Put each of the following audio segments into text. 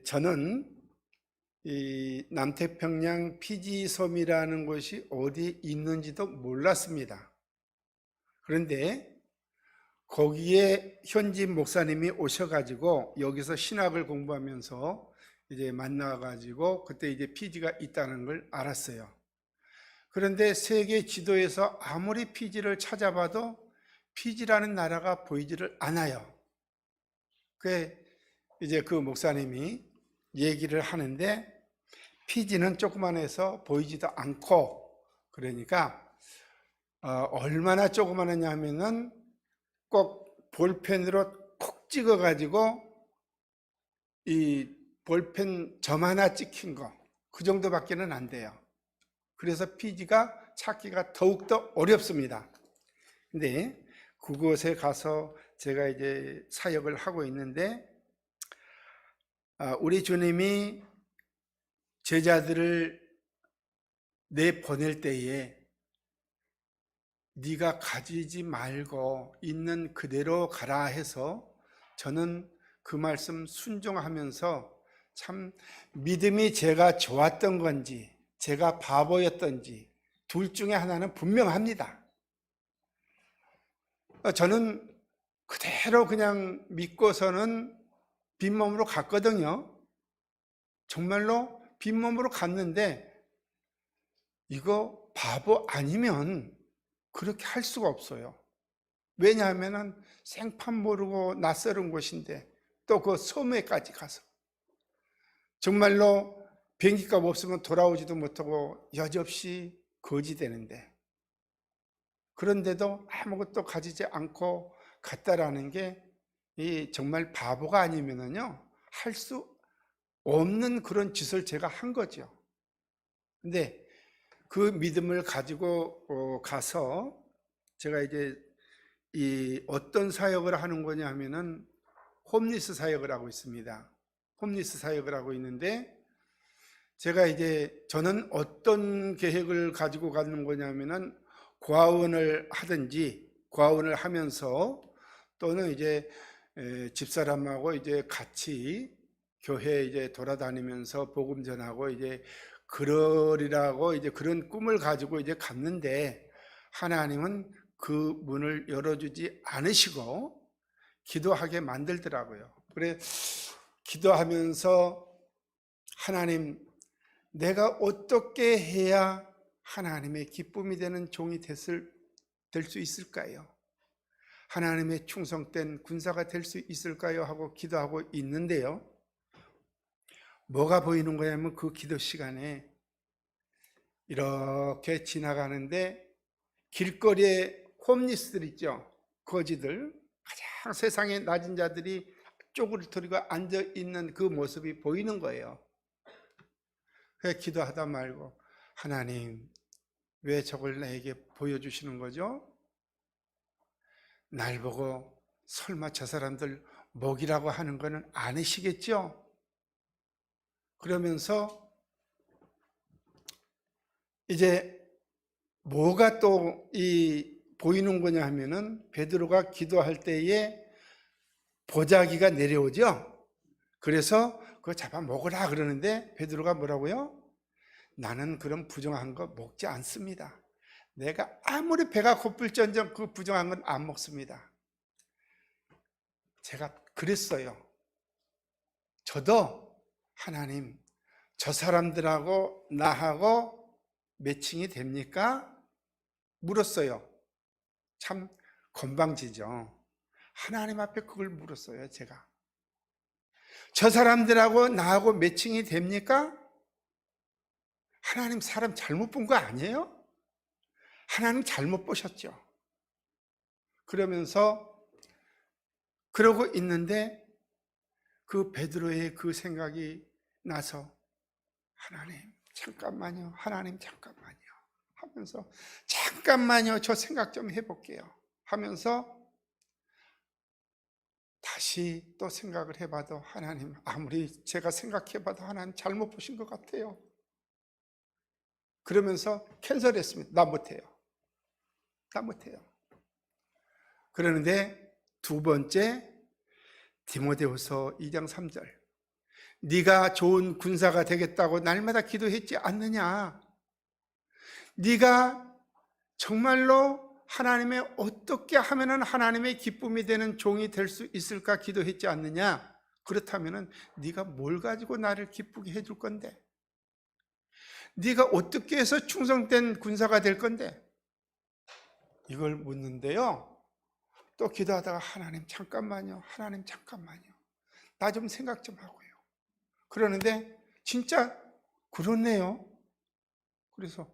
저는 이 남태평양 피지섬이라는 곳이 어디 있는지도 몰랐습니다. 그런데 거기에 현지 목사님이 오셔가지고 여기서 신학을 공부하면서 이제 만나가지고 그때 이제 피지가 있다는 걸 알았어요. 그런데 세계 지도에서 아무리 피지를 찾아봐도 피지라는 나라가 보이지를 않아요. 이제 그 목사님이 얘기를 하는데 피지는 조그만해서 보이지도 않고, 그러니까 얼마나 조그만하냐면은 꼭 볼펜으로 콕 찍어가지고 이 볼펜 점 하나 찍힌 거, 그 정도밖에는 안 돼요. 그래서 피지가 찾기가 더욱더 어렵습니다. 근데 그곳에 가서 제가 이제 사역을 하고 있는데, 우리 주님이 제자들을 내보낼 때에 네가 가지지 말고 있는 그대로 가라 해서 저는 그 말씀 순종하면서 참 믿음이 제가 좋았던 건지 제가 바보였던지 둘 중에 하나는 분명합니다. 저는 그대로 그냥 믿고서는 빈몸으로 갔거든요. 정말로 빈몸으로 갔는데 이거 바보 아니면 그렇게 할 수가 없어요. 왜냐하면 생판 모르고 낯설은 곳인데 또 그 섬에까지 가서 정말로 비행기값 없으면 돌아오지도 못하고 여지없이 거지되는데, 그런데도 아무것도 가지지 않고 갔다라는 게 이 정말 바보가 아니면은요 할 수 없는 그런 짓을 제가 한 거죠. 근데 그 믿음을 가지고 가서 제가 이제 이 어떤 사역을 하는 거냐 하면은 홈리스 사역을 하고 있습니다. 홈리스 사역을 하고 있는데, 제가 이제 저는 어떤 계획을 가지고 가는 거냐면은 과원을 하든지 과원을 하면서 또는 이제 집사람하고 이제 같이 교회 이제 돌아다니면서 복음 전하고 이제 그러리라고 이제 그런 꿈을 가지고 이제 갔는데, 하나님은 그 문을 열어주지 않으시고 기도하게 만들더라고요. 그래 기도하면서 하나님, 내가 어떻게 해야 하나님의 기쁨이 되는 종이 될 수 있을까요? 하나님의 충성된 군사가 될 수 있을까요? 하고 기도하고 있는데요, 뭐가 보이는 거냐면 그 기도 시간에 이렇게 지나가는데 길거리에 홈리스들 있죠, 거지들, 가장 세상에 낮은 자들이 쪼그리터리고 앉아있는 그 모습이 보이는 거예요. 그래서 기도하다 말고, 하나님 왜 저걸 나에게 보여주시는 거죠? 날 보고 설마 저 사람들 먹이라고 하는 거는 아니시겠죠? 그러면서 이제 뭐가 또 보이는 거냐 하면은 베드로가 기도할 때에 보자기가 내려오죠. 그래서 그거 잡아 먹으라 그러는데 베드로가 뭐라고요? 나는 그런 부정한 거 먹지 않습니다. 내가 아무리 배가 고플지언정 그 부정한 건 안 먹습니다. 제가 그랬어요. 저도 하나님, 저 사람들하고 나하고 매칭이 됩니까? 물었어요. 참 건방지죠. 하나님 앞에 그걸 물었어요, 제가. 저 사람들하고 나하고 매칭이 됩니까? 하나님 사람 잘못 본 거 아니에요? 하나님 잘못 보셨죠. 그러면서 그러고 있는데 그 베드로의 그 생각이 나서, 하나님 잠깐만요, 하나님 잠깐만요 하면서, 잠깐만요 저 생각 좀 해볼게요 하면서 다시 또 생각을 해봐도 하나님, 아무리 제가 생각해봐도 하나님 잘못 보신 것 같아요. 그러면서 캔슬했습니다. 나 못해요. 그러는데 두 번째, 디모데후서 2장 3절, 네가 좋은 군사가 되겠다고 날마다 기도했지 않느냐? 네가 정말로 하나님의 어떻게 하면은 하나님의 기쁨이 되는 종이 될 수 있을까 기도했지 않느냐? 그렇다면은 네가 뭘 가지고 나를 기쁘게 해줄 건데? 네가 어떻게 해서 충성된 군사가 될 건데? 이걸 묻는데요. 또 기도하다가 하나님 잠깐만요. 하나님 잠깐만요. 나 좀 생각 좀 하고요. 그러는데 진짜 그렇네요. 그래서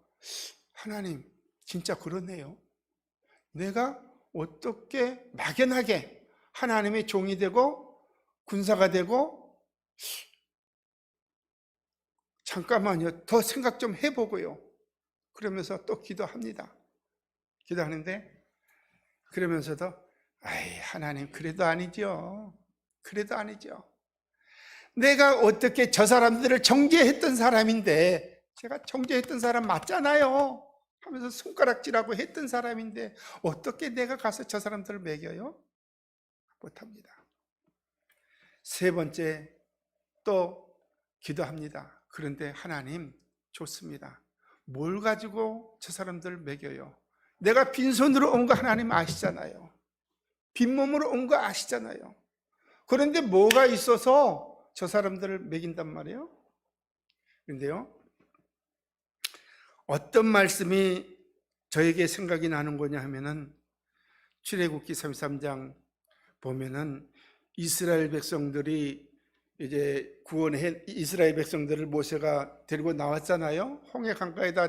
하나님 진짜 그렇네요. 내가 어떻게 막연하게 하나님의 종이 되고 군사가 되고, 잠깐만요. 더 생각 좀 해보고요. 그러면서 또 기도합니다. 기도하는데 그러면서도 아이 하나님 그래도 아니죠. 그래도 아니죠. 내가 어떻게 저 사람들을 정죄했던 사람인데, 제가 정죄했던 사람 맞잖아요 하면서 손가락질하고 했던 사람인데 어떻게 내가 가서 저 사람들을 먹여요? 못합니다. 세 번째 또 기도합니다. 그런데 하나님 좋습니다. 뭘 가지고 저 사람들을 먹여요? 내가 빈손으로 온 거 하나님 아시잖아요. 빈몸으로 온 거 아시잖아요. 그런데 뭐가 있어서 저 사람들을 먹인단 말이에요? 그런데요, 어떤 말씀이 저에게 생각이 나는 거냐 하면은 출애굽기 33장 보면은 이스라엘 백성들이 이제 구원해 이스라엘 백성들을 모세가 데리고 나왔잖아요. 홍해 강가에다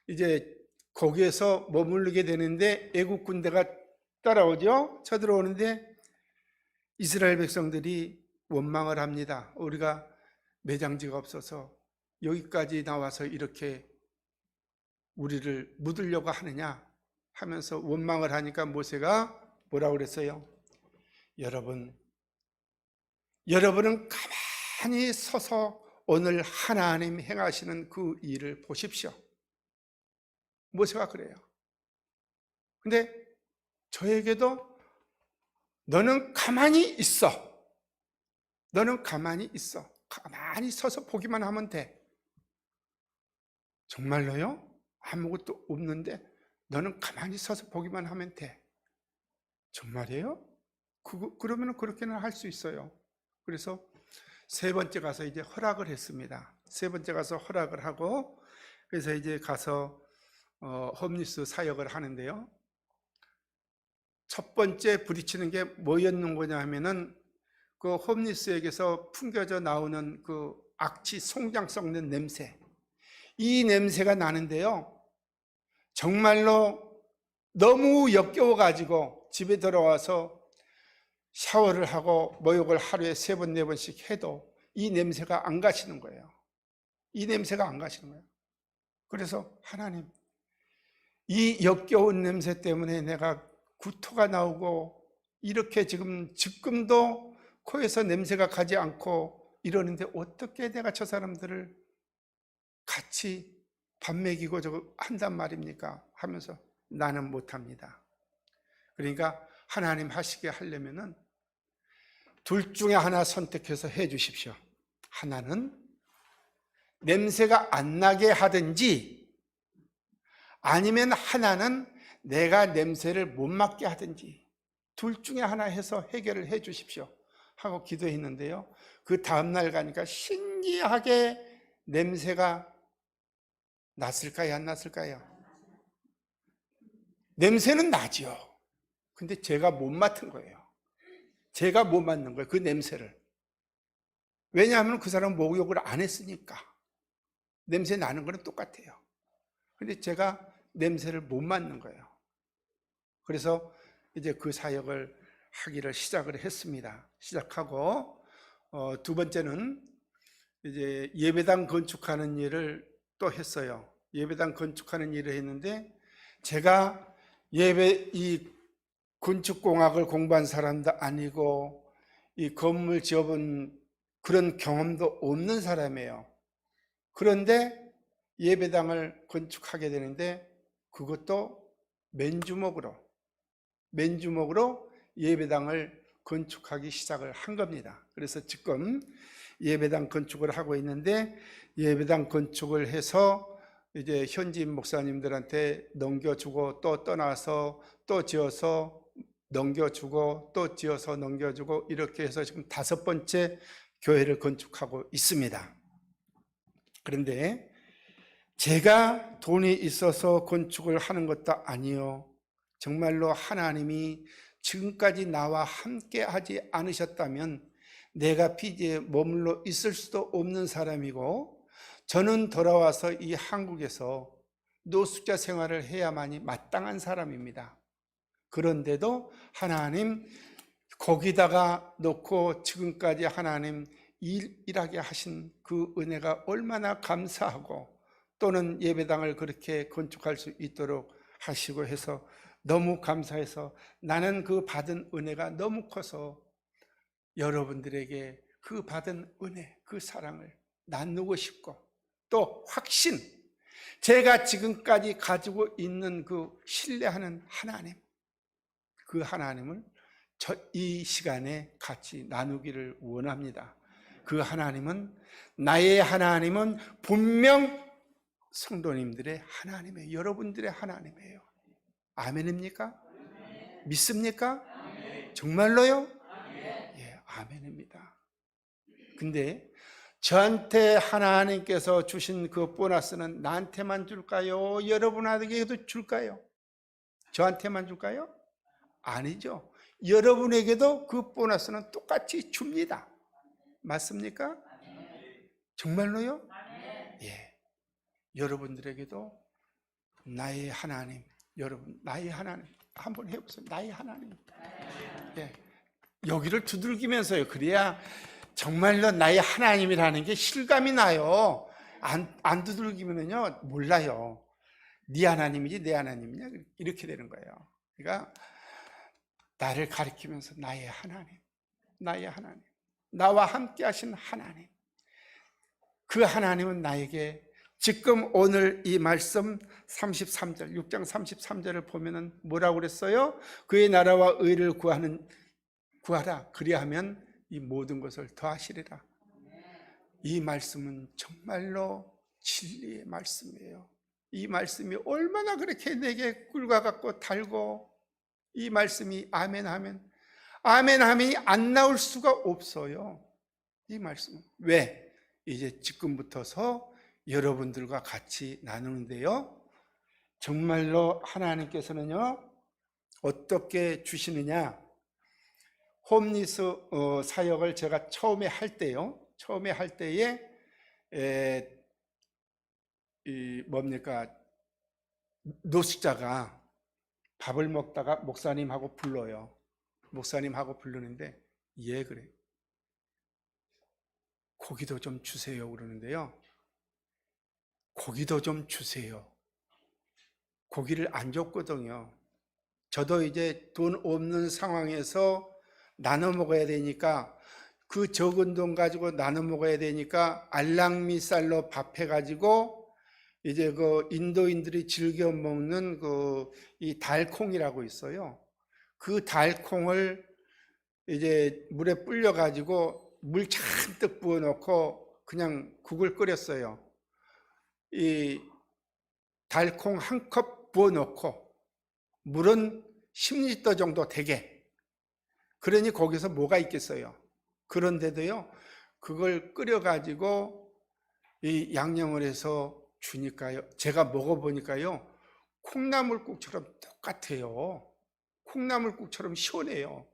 이제 거기에서 머무르게 되는데 애국 군대가 따라오죠. 쳐들어오는데 이스라엘 백성들이 원망을 합니다. 우리가 매장지가 없어서 여기까지 나와서 이렇게 우리를 묻으려고 하느냐 하면서 원망을 하니까 모세가 뭐라고 그랬어요? 여러분은 가만히 서서 오늘 하나님 행하시는 그 일을 보십시오. 모세가 그래요. 근데 저에게도 너는 가만히 있어. 너는 가만히 있어. 가만히 서서 보기만 하면 돼. 정말로요? 아무것도 없는데 너는 가만히 서서 보기만 하면 돼. 정말이에요? 그러면 그렇게는 할 수 있어요. 그래서 세 번째 가서 이제 허락을 했습니다. 세 번째 가서 허락을 하고, 그래서 이제 가서 홈리스 사역을 하는데요. 첫 번째 부딪히는 게 뭐였는 거냐 하면은 그 홈리스에게서 풍겨져 나오는 그 악취, 송장 썩는 냄새, 이 냄새가 나는데요. 정말로 너무 역겨워 가지고 집에 들어와서 샤워를 하고 목욕을 하루에 3번, 4번씩 해도 이 냄새가 안 가시는 거예요. 이 냄새가 안 가시는 거예요. 그래서 하나님, 이 역겨운 냄새 때문에 내가 구토가 나오고 이렇게 지금도 코에서 냄새가 가지 않고 이러는데 어떻게 내가 저 사람들을 같이 밥 먹이고 저거 한단 말입니까? 하면서 나는 못합니다. 그러니까 하나님 하시게 하려면은 둘 중에 하나 선택해서 해 주십시오. 하나는 냄새가 안 나게 하든지, 아니면 하나는 내가 냄새를 못 맡게 하든지, 둘 중에 하나 해서 해결을 해 주십시오 하고 기도했는데요. 그 다음날 가니까 신기하게 냄새가 났을까요? 안 났을까요? 냄새는 나죠. 근데 제가 못 맡은 거예요. 제가 못 맡는 거예요, 그 냄새를. 왜냐하면 그 사람은 목욕을 안 했으니까. 냄새 나는 거는 똑같아요. 근데 제가 냄새를 못 맡는 거예요. 그래서 이제 그 사역을 하기를 시작을 했습니다. 시작하고 두 번째는 이제 예배당 건축하는 일을 또 했어요. 예배당 건축하는 일을 했는데, 제가 이 건축공학을 공부한 사람도 아니고 이 건물 지어본 그런 경험도 없는 사람이에요. 그런데 예배당을 건축하게 되는데 그것도 맨주먹으로 예배당을 건축하기 시작을 한 겁니다. 그래서 지금 예배당 건축을 하고 있는데, 예배당 건축을 해서 이제 현지인 목사님들한테 넘겨주고 또 떠나서 또 지어서 넘겨주고 또 지어서 넘겨주고, 이렇게 해서 지금 5번째 교회를 건축하고 있습니다. 그런데 제가 돈이 있어서 건축을 하는 것도 아니요, 정말로 하나님이 지금까지 나와 함께 하지 않으셨다면 내가 피지에 머물러 있을 수도 없는 사람이고, 저는 돌아와서 이 한국에서 노숙자 생활을 해야만이 마땅한 사람입니다. 그런데도 하나님 거기다가 놓고 지금까지 하나님 일하게 하신 그 은혜가 얼마나 감사하고, 또는 예배당을 그렇게 건축할 수 있도록 하시고 해서 너무 감사해서, 나는 그 받은 은혜가 너무 커서 여러분들에게 그 받은 은혜, 그 사랑을 나누고 싶고, 또 확신, 제가 지금까지 가지고 있는 그 신뢰하는 하나님, 그 하나님을 이 시간에 같이 나누기를 원합니다. 그 하나님은, 나의 하나님은 분명 성도님들의 하나님이에요. 여러분들의 하나님이에요. 아멘입니까? 믿습니까? 정말로요? 예, 아멘입니다. 근데 저한테 하나님께서 주신 그 보너스는 나한테만 줄까요? 여러분에게도 줄까요? 저한테만 줄까요? 아니죠. 여러분에게도 그 보너스는 똑같이 줍니다. 맞습니까? 정말로요? 예. 여러분들에게도 나의 하나님, 여러분, 나의 하나님, 한번 해보세요. 나의 하나님. 예. 여기를 두들기면서요. 그래야 정말로 나의 하나님이라는 게 실감이 나요. 안 두들기면요, 몰라요. 네 하나님이지 내 하나님이냐, 이렇게 되는 거예요. 그러니까 나를 가리키면서 나의 하나님, 나의 하나님, 나와 함께 하신 하나님, 그 하나님은 나에게 지금 오늘 이 말씀 33절, 6장 33절을 보면은 뭐라고 그랬어요? 그의 나라와 의를 구하라. 그리하면 이 모든 것을 더하시리라. 이 말씀은 정말로 진리의 말씀이에요. 이 말씀이 얼마나 그렇게 내게 꿀과 같고 달고, 이 말씀이 아멘 하면 아멘 하면이 안 나올 수가 없어요. 이 말씀은. 왜? 이제 지금부터서 여러분들과 같이 나누는데요, 정말로 하나님께서는요 어떻게 주시느냐. 홈리스 사역을 제가 처음에 할 때에 노숙자가 밥을 먹다가 목사님하고 불러요. 목사님하고 부르는데, 예, 그래, 고기도 좀 주세요 그러는데요, 고기도 좀 주세요. 고기를 안 줬거든요. 저도 이제 돈 없는 상황에서 나눠 먹어야 되니까, 그 적은 돈 가지고 나눠 먹어야 되니까 알랑미살로 밥 해가지고, 이제 그 인도인들이 즐겨 먹는 이 달콩이라고 있어요. 그 달콩을 이제 물에 불려 가지고 물 잔뜩 부어 놓고 그냥 국을 끓였어요. 이 달콩 한 컵 부어 놓고 물은 10리터 정도 되게. 그러니 거기서 뭐가 있겠어요? 그런데도요, 그걸 끓여 가지고 이 양념을 해서 주니까요, 제가 먹어보니까요, 콩나물국처럼 똑같아요. 콩나물국처럼 시원해요.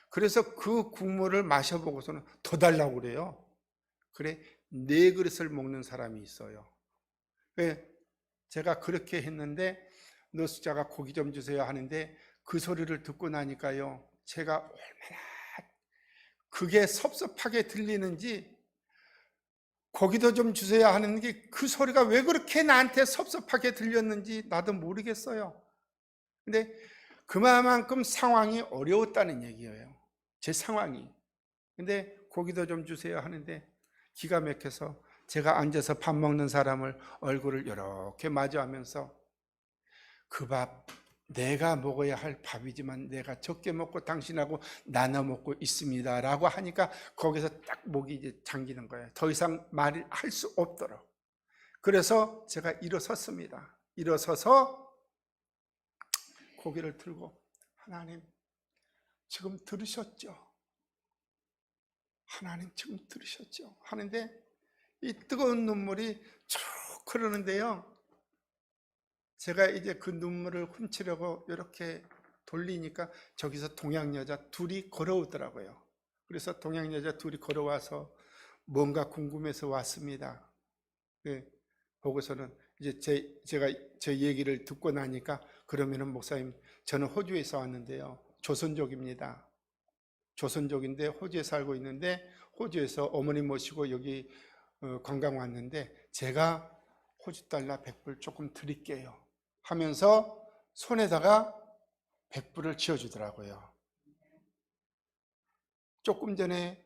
그래서 그 국물을 마셔보고서는 더 달라고 그래요. 그래, 4그릇을 먹는 사람이 있어요. 제가 그렇게 했는데, 노숙자가 고기 좀 주세요 하는데, 그 소리를 듣고 나니까요, 제가 얼마나 그게 섭섭하게 들리는지, 고기도 좀 주세요 하는 게 그 소리가 왜 그렇게 나한테 섭섭하게 들렸는지 나도 모르겠어요. 근데 그만큼 상황이 어려웠다는 얘기예요. 제 상황이. 근데 고기도 좀 주세요 하는데 기가 막혀서 제가 앉아서 밥 먹는 사람을 얼굴을 이렇게 마주하면서 그 밥 내가 먹어야 할 밥이지만 내가 적게 먹고 당신하고 나눠 먹고 있습니다 라고 하니까 거기서 딱 목이 이제 잠기는 거예요. 더 이상 말을 할 수 없도록. 그래서 제가 일어섰습니다. 일어서서 고개를 들고, 하나님 지금 들으셨죠? 하나님 지금 들으셨죠? 하는데 이 뜨거운 눈물이 쭉 흐르는데요, 제가 이제 그 눈물을 훔치려고 이렇게 돌리니까 저기서 동양 여자 둘이 걸어오더라고요. 그래서 동양 여자 둘이 걸어와서 뭔가 궁금해서 왔습니다. 네, 보고서는 이제 제가 제 얘기를 듣고 나니까, 그러면은 목사님 저는 호주에서 왔는데요, 조선족입니다. 조선족인데 호주에 살고 있는데, 호주에서 어머니 모시고 여기 관광 왔는데 제가 호주 달러 100불 조금 드릴게요 하면서 손에다가 100불을 쥐어주더라고요. 조금 전에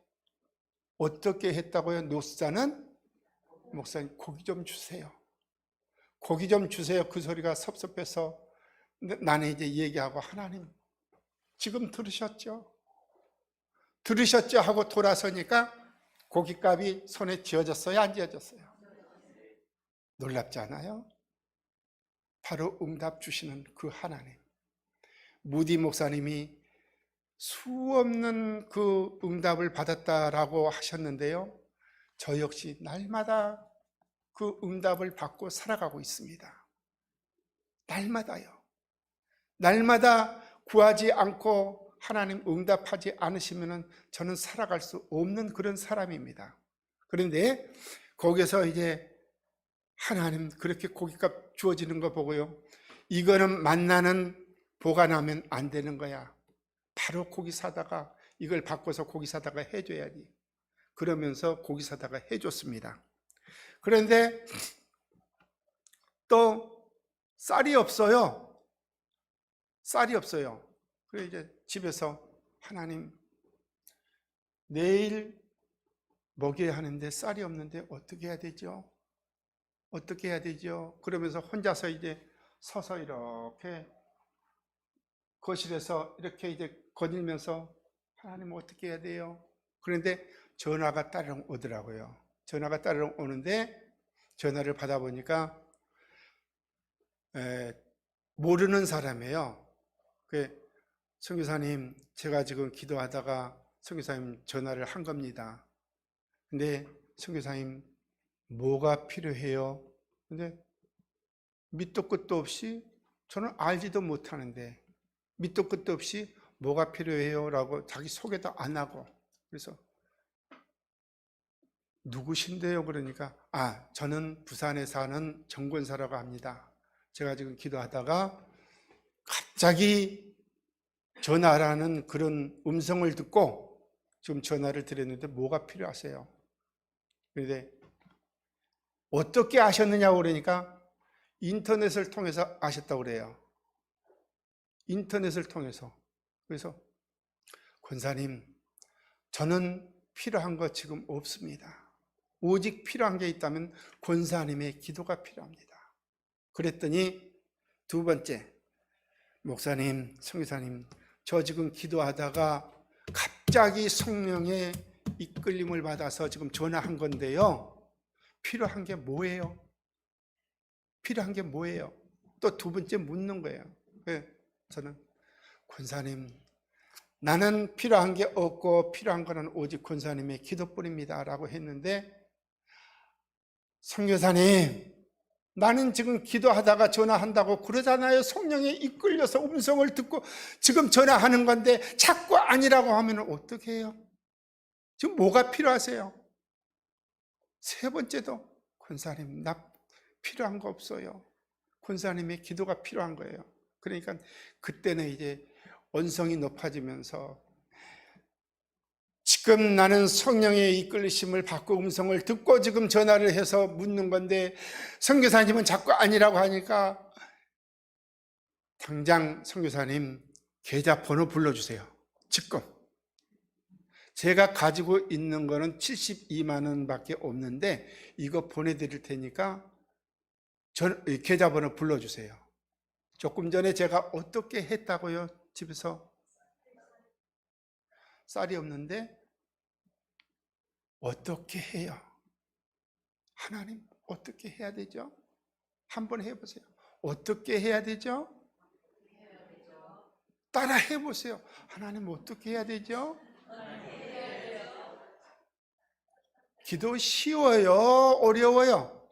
어떻게 했다고요? 노숙자는 목사님 고기 좀 주세요. 고기 좀 주세요. 그 소리가 섭섭해서 나는 이제 얘기하고, 하나님 지금 들으셨죠? 들으셨죠? 하고 돌아서니까 고깃값이 손에 쥐어졌어요? 안 쥐어졌어요? 놀랍지 않아요? 바로 응답 주시는 그 하나님. 무디 목사님이 수없는 그 응답을 받았다라고 하셨는데요, 저 역시 날마다 그 응답을 받고 살아가고 있습니다. 날마다요. 날마다 구하지 않고 하나님 응답하지 않으시면 저는 살아갈 수 없는 그런 사람입니다. 그런데 거기서 이제 하나님 그렇게 고깃값 주어지는 거 보고요, 이거는 만나는 보관하면 안 되는 거야. 바로 고기 사다가 이걸 바꿔서 고기 사다가 해줘야지. 그러면서 고기 사다가 해줬습니다. 그런데 또 쌀이 없어요. 쌀이 없어요. 그래서 이제 집에서, 하나님 내일 먹여야 하는데 쌀이 없는데 어떻게 해야 되죠? 어떻게 해야 되죠? 그러면서 혼자서 이제 서서 이렇게 거실에서 이렇게 이제 거닐면서, 하나님 어떻게 해야 돼요? 그런데 전화가 따르릉 오더라고요. 전화가 따르릉 오는데 전화를 받아보니까 모르는 사람이에요. 선교사님, 제가 지금 기도하다가 선교사님 전화를 한 겁니다. 근데 선교사님 뭐가 필요해요? 근데 밑도 끝도 없이, 저는 알지도 못하는데 밑도 끝도 없이 뭐가 필요해요? 라고 자기 소개도 안 하고, 그래서 누구신데요? 그러니까, 저는 부산에 사는 정권사라고 합니다. 제가 지금 기도하다가 갑자기 전화라는 그런 음성을 듣고 지금 전화를 드렸는데 뭐가 필요하세요? 그런데 어떻게 아셨느냐고 그러니까 인터넷을 통해서 아셨다고 그래요. 인터넷을 통해서. 그래서, 권사님 저는 필요한 거 지금 없습니다. 오직 필요한 게 있다면 권사님의 기도가 필요합니다. 그랬더니 두 번째, 목사님, 선교사님, 저 지금 기도하다가 갑자기 성령의 이끌림을 받아서 지금 전화한 건데요, 필요한 게 뭐예요? 필요한 게 뭐예요? 또 두 번째 묻는 거예요. 저는, 권사님 나는 필요한 게 없고 필요한 거는 오직 권사님의 기도뿐입니다 라고 했는데, 선교사님 나는 지금 기도하다가 전화한다고 그러잖아요. 성령에 이끌려서 음성을 듣고 지금 전화하는 건데 자꾸 아니라고 하면 어떻게 해요? 지금 뭐가 필요하세요? 세 번째도, 권사님 나 필요한 거 없어요. 권사님의 기도가 필요한 거예요. 그러니까 그때는 이제 언성이 높아지면서, 지금 나는 성령의 이끌리심을 받고 음성을 듣고 지금 전화를 해서 묻는 건데 선교사님은 자꾸 아니라고 하니까, 당장 선교사님 계좌번호 불러주세요. 지금 제가 가지고 있는 거는 72만 원밖에 없는데 이거 보내드릴 테니까 계좌번호 불러주세요. 조금 전에 제가 어떻게 했다고요? 집에서 쌀이 없는데 어떻게 해요? 하나님 어떻게 해야 되죠? 한번 해보세요. 어떻게 해야 되죠? 따라 해보세요. 하나님 어떻게 해야 되죠? 기도 쉬워요? 어려워요?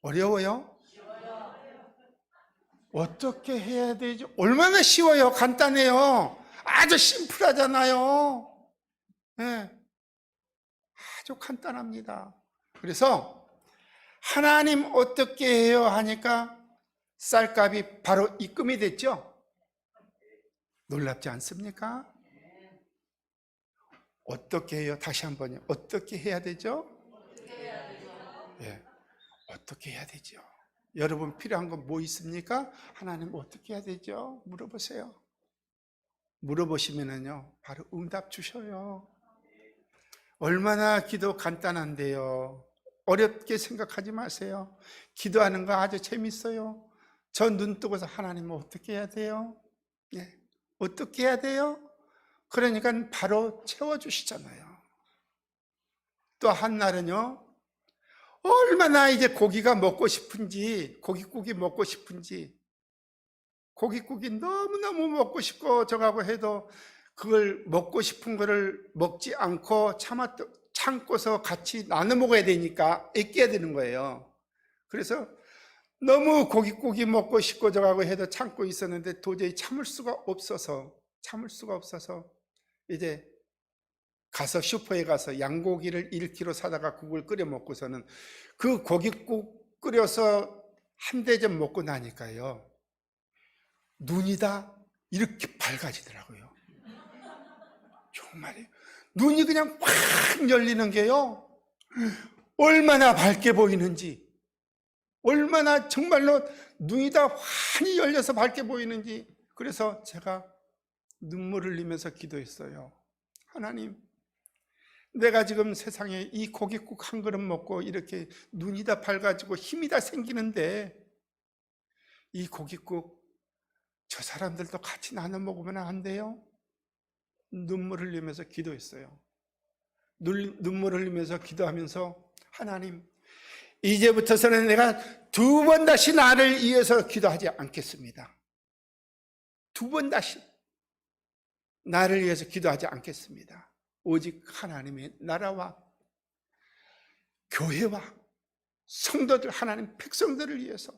어려워요? 어떻게 해야 되죠? 얼마나 쉬워요? 간단해요. 아주 심플하잖아요. 네, 아주 간단합니다. 그래서 하나님 어떻게 해요? 하니까 쌀값이 바로 입금이 됐죠? 놀랍지 않습니까? 어떻게 해요? 다시 한번요. 어떻게 해야 되죠? 예, 어떻게 해야 되죠? 여러분 필요한 건 뭐 있습니까? 하나님 어떻게 해야 되죠? 물어보세요. 물어보시면은요, 바로 응답 주셔요. 얼마나 기도 간단한데요. 어렵게 생각하지 마세요. 기도하는 거 아주 재밌어요. 저 눈 뜨고서 하나님 어떻게 해야 돼요? 예, 어떻게 해야 돼요? 그러니까 바로 채워주시잖아요. 또 한 날은요, 얼마나 이제 고기가 먹고 싶은지, 고깃국이 먹고 싶은지, 고깃국이 너무너무 먹고 싶고 저하고 해도 그걸 먹고 싶은 거를 먹지 않고 참고서 같이 나눠 먹어야 되니까 애껴야 되는 거예요. 그래서 너무 고깃국이 먹고 싶고 저하고 해도 참고 있었는데 도저히 참을 수가 없어서 이제 가서 슈퍼에 가서 양고기를 1kg 사다가 국을 끓여 먹고서는 그 고깃국 끓여서 한 대접 먹고 나니까요, 눈이 다 이렇게 밝아지더라고요. 정말이에요. 눈이 그냥 확 열리는 게요, 얼마나 밝게 보이는지, 얼마나 정말로 눈이 다 환히 열려서 밝게 보이는지. 그래서 제가 눈물을 흘리면서 기도했어요. 하나님, 내가 지금 세상에 이 고깃국 한 그릇 먹고 이렇게 눈이 다 밝아지고 힘이 다 생기는데 이 고깃국 저 사람들도 같이 나눠 먹으면 안 돼요? 눈물 흘리면서 기도했어요. 눈물 흘리면서 기도하면서 하나님, 이제부터서는 내가 두 번 다시 나를 위해서 기도하지 않겠습니다. 두 번 다시 나를 위해서 기도하지 않겠습니다. 오직 하나님의 나라와 교회와 성도들, 하나님 백성들을 위해서,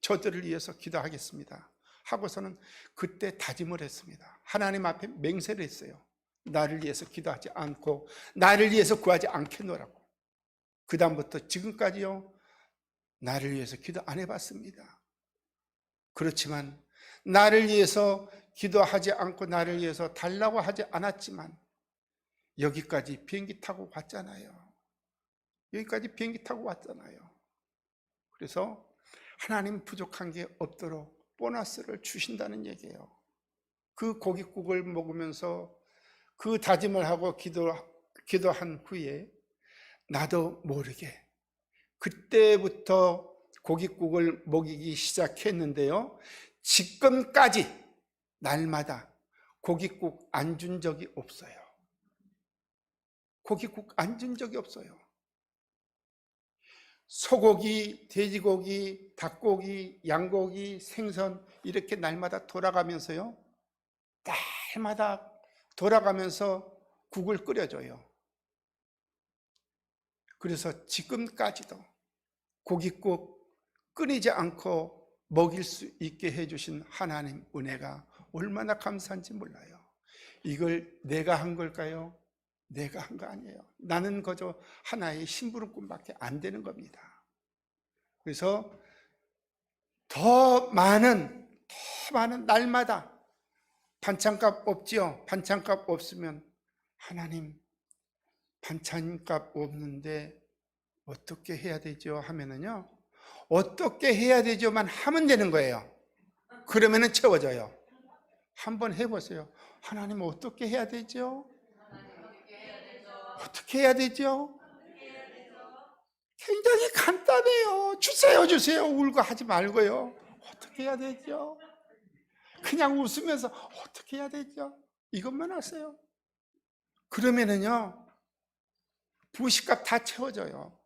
저들을 위해서 기도하겠습니다 하고서는 그때 다짐을 했습니다. 하나님 앞에 맹세를 했어요. 나를 위해서 기도하지 않고 나를 위해서 구하지 않겠노라고. 그 다음부터 지금까지요, 나를 위해서 기도 안 해봤습니다. 그렇지만 나를 위해서 기도하지 않고 나를 위해서 달라고 하지 않았지만 여기까지 비행기 타고 왔잖아요. 여기까지 비행기 타고 왔잖아요. 그래서 하나님 부족한 게 없도록 보너스를 주신다는 얘기예요. 그 고깃국을 먹으면서 그 다짐을 하고 기도한 후에 나도 모르게 그때부터 고깃국을 먹이기 시작했는데요, 지금까지 날마다 고깃국 안 준 적이 없어요. 고깃국 안 준 적이 없어요. 소고기, 돼지고기, 닭고기, 양고기, 생선 이렇게 날마다 돌아가면서요, 날마다 돌아가면서 국을 끓여줘요. 그래서 지금까지도 고깃국 끊이지 않고 먹일 수 있게 해주신 하나님 은혜가 얼마나 감사한지 몰라요. 이걸 내가 한 걸까요? 내가 한 거 아니에요. 나는 그저 하나의 심부름꾼밖에 안 되는 겁니다. 그래서 더 많은 날마다 반찬값 없지요? 반찬값 없으면 하나님, 반찬값 없는데 어떻게 해야 되죠? 하면은요, 어떻게 해야 되죠만 하면 되는 거예요. 그러면은 채워져요. 한번 해보세요. 하나님 어떻게 해야 되죠? 어떻게 해야 되죠? 굉장히 간단해요. 주세요, 주세요. 울고 하지 말고요. 어떻게 해야 되죠? 그냥 웃으면서 어떻게 해야 되죠? 이것만 하세요. 그러면은요, 부식값 다 채워져요.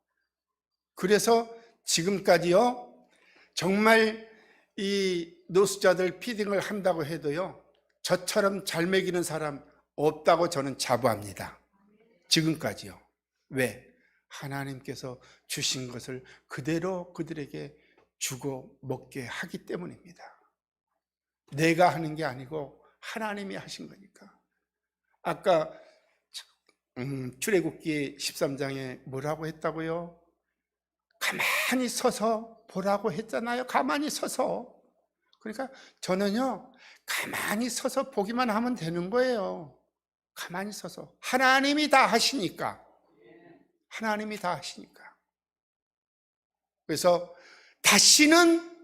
그래서 지금까지요, 정말 이 노숙자들 피딩을 한다고 해도요, 저처럼 잘 먹이는 사람 없다고 저는 자부합니다. 지금까지요. 왜? 하나님께서 주신 것을 그대로 그들에게 주고 먹게 하기 때문입니다. 내가 하는 게 아니고 하나님이 하신 거니까. 아까 출애굽기 13장에 뭐라고 했다고요? 가만히 서서 보라고 했잖아요. 가만히 서서. 그러니까 저는요, 가만히 서서 보기만 하면 되는 거예요. 가만히 서서. 하나님이 다 하시니까. 하나님이 다 하시니까. 그래서 다시는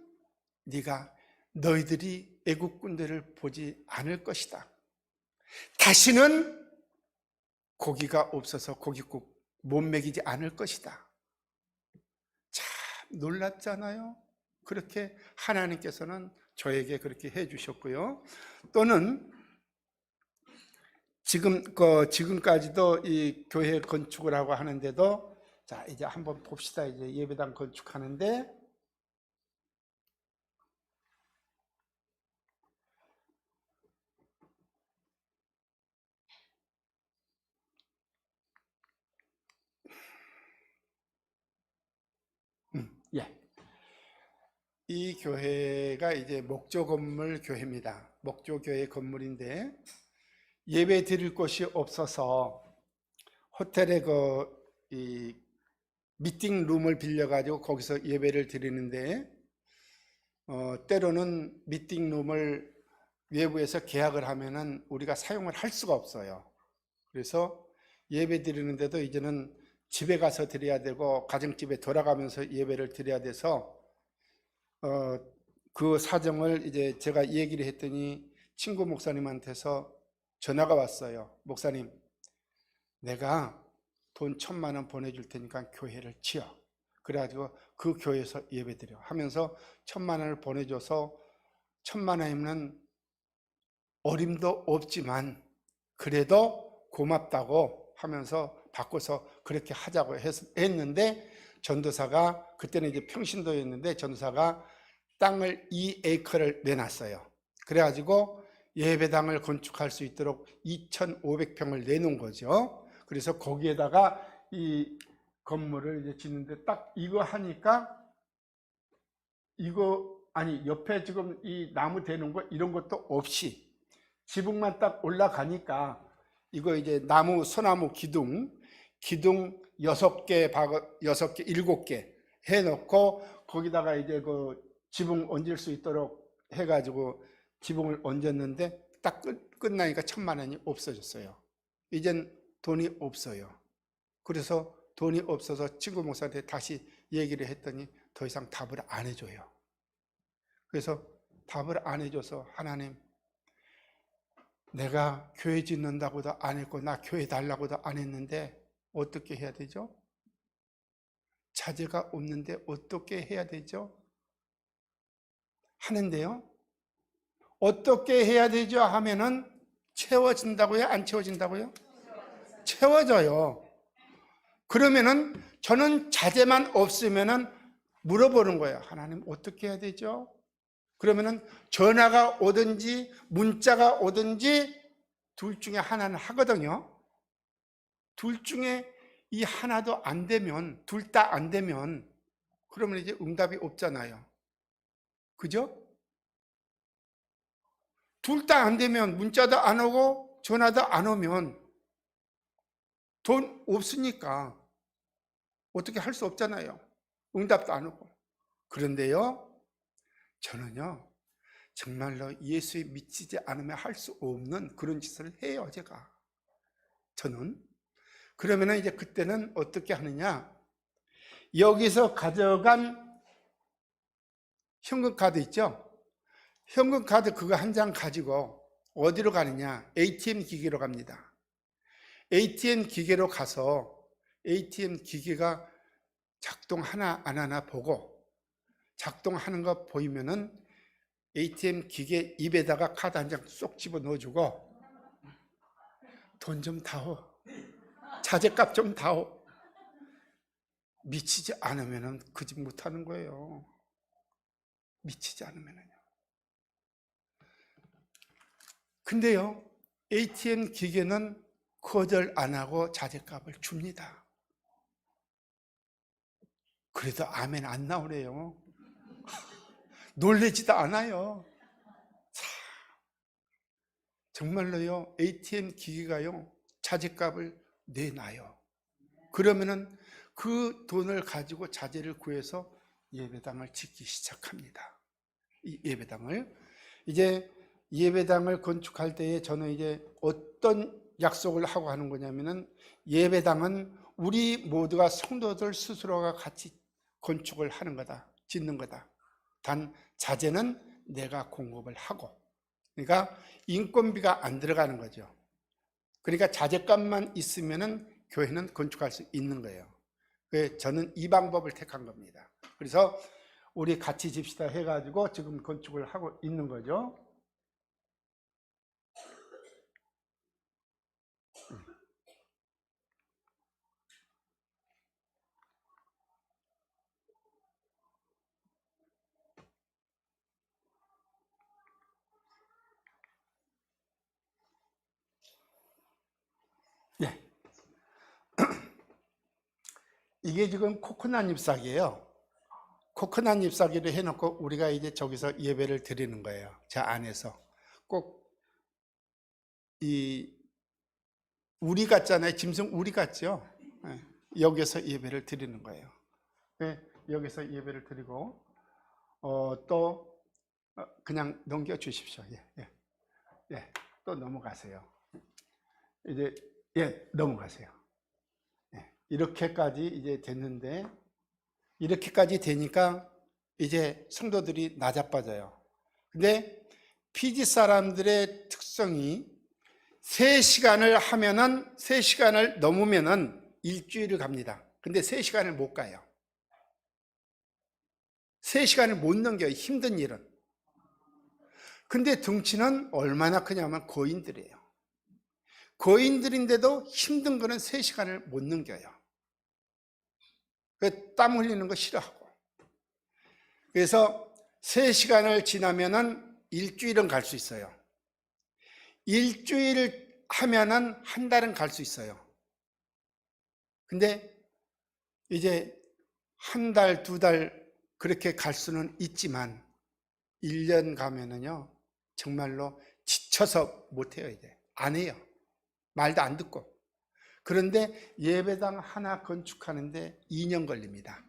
너희들이 애국군대를 보지 않을 것이다. 다시는 고기가 없어서 고깃국 못 먹이지 않을 것이다. 참 놀랍잖아요. 그렇게 하나님께서는 저에게 그렇게 해주셨고요. 또는 지금까지도 이 교회 건축을 하고 하는데도, 자, 이제 한번 봅시다. 이제 예배당 건축하는데, 예. 이 교회가 이제 목조 건물 교회입니다. 목조 교회 건물인데, 예배 드릴 곳이 없어서 호텔에 이 미팅 룸을 빌려가지고 거기서 예배를 드리는데, 때로는 미팅 룸을 외부에서 계약을 하면은 우리가 사용을 할 수가 없어요. 그래서 예배 드리는데도 이제는 집에 가서 드려야 되고 가정집에 돌아가면서 예배를 드려야 돼서 그 사정을 이제 제가 얘기를 했더니 친구 목사님한테서 전화가 왔어요. 목사님, 내가 돈 1,000,000원 보내줄 테니까 교회를 지어. 그래가지고 그 교회에서 예배드려 하면서 1,000,000원을 보내줘서 1,000,000원이면 어림도 없지만 그래도 고맙다고 하면서 바꿔서 그렇게 하자고 했는데, 전도사가, 그때는 이제 평신도였는데 전도사가 땅을 2에이커를 내놨어요. 그래가지고 예배당을 건축할 수 있도록 2,500평을 내놓은 거죠. 그래서 거기에다가 이 건물을 이제 짓는데, 딱 이거 하니까 옆에 지금 이 나무 대는 거 이런 것도 없이 지붕만 딱 올라가니까, 이거 이제 소나무 기둥 6개, 7개 해놓고 거기다가 이제 그 지붕 얹을 수 있도록 해가지고 지붕을 얹었는데, 딱 끝나니까 1,000,000원이 없어졌어요. 이젠 돈이 없어요. 그래서 돈이 없어서 친구 목사한테 다시 얘기를 했더니 더 이상 답을 안 해줘요. 그래서 답을 안 해줘서, 하나님, 내가 교회 짓는다고도 안 했고 나 교회 달라고도 안 했는데 어떻게 해야 되죠? 자재가 없는데 어떻게 해야 되죠? 하는데요, 어떻게 해야 되죠? 하면은 채워진다고요? 안 채워진다고요? 채워져요. 그러면은 저는 자재만 없으면은 물어보는 거예요. 하나님, 어떻게 해야 되죠? 그러면은 전화가 오든지 문자가 오든지 둘 중에 하나는 하거든요. 둘 중에 이 하나도 안 되면, 둘 다 안 되면, 그러면 이제 응답이 없잖아요. 그죠? 둘 다 안 되면, 문자도 안 오고 전화도 안 오면 돈 없으니까 어떻게 할 수 없잖아요. 응답도 안 오고. 그런데요, 저는요, 정말로 예수에 미치지 않으면 할 수 없는 그런 짓을 해요, 제가. 저는. 그러면 이제 그때는 어떻게 하느냐, 여기서 가져간 현금카드 있죠? 현금카드 그거 한 장 가지고 어디로 가느냐? ATM 기계로 갑니다. ATM 기계로 가서 ATM 기계가 작동하나 안 하나 보고, 작동하는 거 보이면은 ATM 기계 입에다가 카드 한 장 쏙 집어 넣어주고 돈 좀 다오, 자재값 좀 다오. 미치지 않으면 그 집 못하는 거예요. 미치지 않으면요. 근데요, ATM 기계는 거절 안 하고 자재값을 줍니다. 그래도 아멘 안 나오래요. 놀래지도 않아요. 정말로요, ATM 기계가요, 자재값을 내놔요. 그러면은 그 돈을 가지고 자재를 구해서 예배당을 짓기 시작합니다. 이 예배당을. 이제 예배당을 건축할 때에 저는 이제 어떤 약속을 하고 하는 거냐면은, 예배당은 우리 모두가 성도들 스스로가 같이 건축을 하는 거다, 짓는 거다. 단 자재는 내가 공급을 하고, 그러니까 인건비가 안 들어가는 거죠. 그러니까 자재값만 있으면은 교회는 건축할 수 있는 거예요. 그래서 저는 이 방법을 택한 겁니다. 그래서 우리 같이 집시다 해가지고 지금 건축을 하고 있는 거죠. 예. 이게 지금 코코넛 잎사귀예요. 코코넛 잎사귀를 해놓고 우리가 이제 저기서 예배를 드리는 거예요. 저 안에서. 꼭 이 우리 같잖아요. 짐승 우리 같죠. 예. 여기서 예배를 드리는 거예요. 예. 여기서 예배를 드리고 또 그냥 넘겨 주십시오. 예. 예. 또 넘어가세요. 이제 넘어가세요. 예. 이렇게까지 이제 됐는데, 이렇게까지 되니까 이제 성도들이 나자빠져요. 근데 피지 사람들의 특성이 3시간을 하면은, 3시간을 넘으면은 일주일을 갑니다. 근데 3시간을 못 가요. 3시간을 못 넘겨요. 힘든 일은. 근데 덩치는 얼마나 크냐면 거인들이에요. 거인들인데도 힘든 거는 3시간을 못 넘겨요. 땀 흘리는 거 싫어하고. 그래서 3시간을 지나면은 일주일은 갈 수 있어요. 일주일 하면은 한 달은 갈 수 있어요. 근데 이제 한 달, 2달 그렇게 갈 수는 있지만 1년 가면은요, 정말로 지쳐서 못해요. 이제 안 해요. 말도 안 듣고. 그런데 예배당 하나 건축하는데 2년 걸립니다.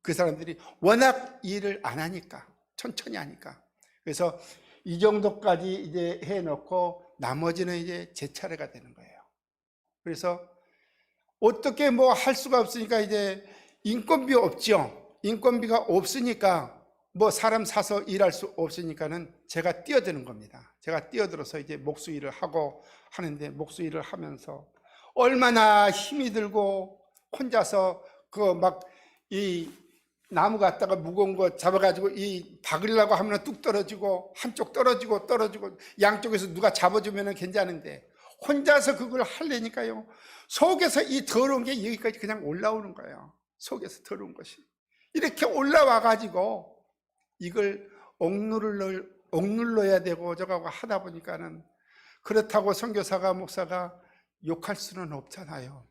그 사람들이 워낙 일을 안 하니까, 천천히 하니까. 그래서 이 정도까지 이제 해놓고 나머지는 이제 제 차례가 되는 거예요. 그래서 어떻게 뭐 할 수가 없으니까 이제 인건비 없죠. 인건비가 없으니까 뭐 사람 사서 일할 수 없으니까는 제가 뛰어드는 겁니다. 제가 뛰어들어서 이제 목수 일을 하고 하는데, 목수 일을 하면서 얼마나 힘이 들고 혼자서 그 막 이 나무 갖다가 무거운 거 잡아가지고 이 박으려고 하면 뚝 떨어지고, 한쪽 떨어지고 양쪽에서 누가 잡아주면 괜찮은데 혼자서 그걸 하려니까요, 속에서 이 더러운 게 여기까지 그냥 올라오는 거예요. 속에서 더러운 것이 이렇게 올라와 가지고 이걸 억눌러야 되고 저거하고 하다 보니까는, 그렇다고 선교사가 목사가 욕할 수는 없잖아요.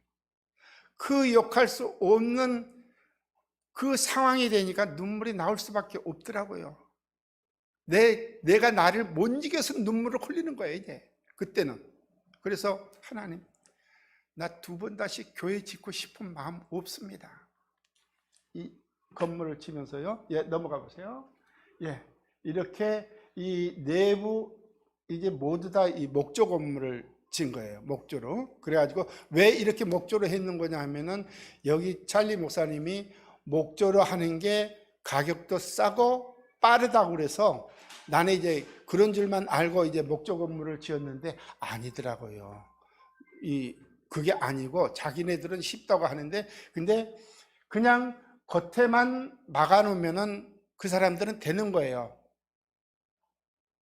그 욕할 수 없는 그 상황이 되니까 눈물이 나올 수밖에 없더라고요. 내가 나를 못 이겨서 눈물을 흘리는 거예요, 이제. 그때는. 그래서 하나님, 나 2번 다시 교회 짓고 싶은 마음 없습니다. 이 건물을 치면서요. 넘어가 보세요. 이렇게 이 내부 이제 모두 다 이 목조 건물을 진 거예요. 목조로. 그래가지고 왜 이렇게 목조로 했는 거냐 하면은, 여기 찰리 목사님이 목조로 하는 게 가격도 싸고 빠르다고 그래서 나는 이제 그런 줄만 알고 이제 목조 건물을 지었는데 아니더라고요. 그게 아니고 자기네들은 쉽다고 하는데, 근데 그냥 겉에만 막아놓으면은 그 사람들은 되는 거예요.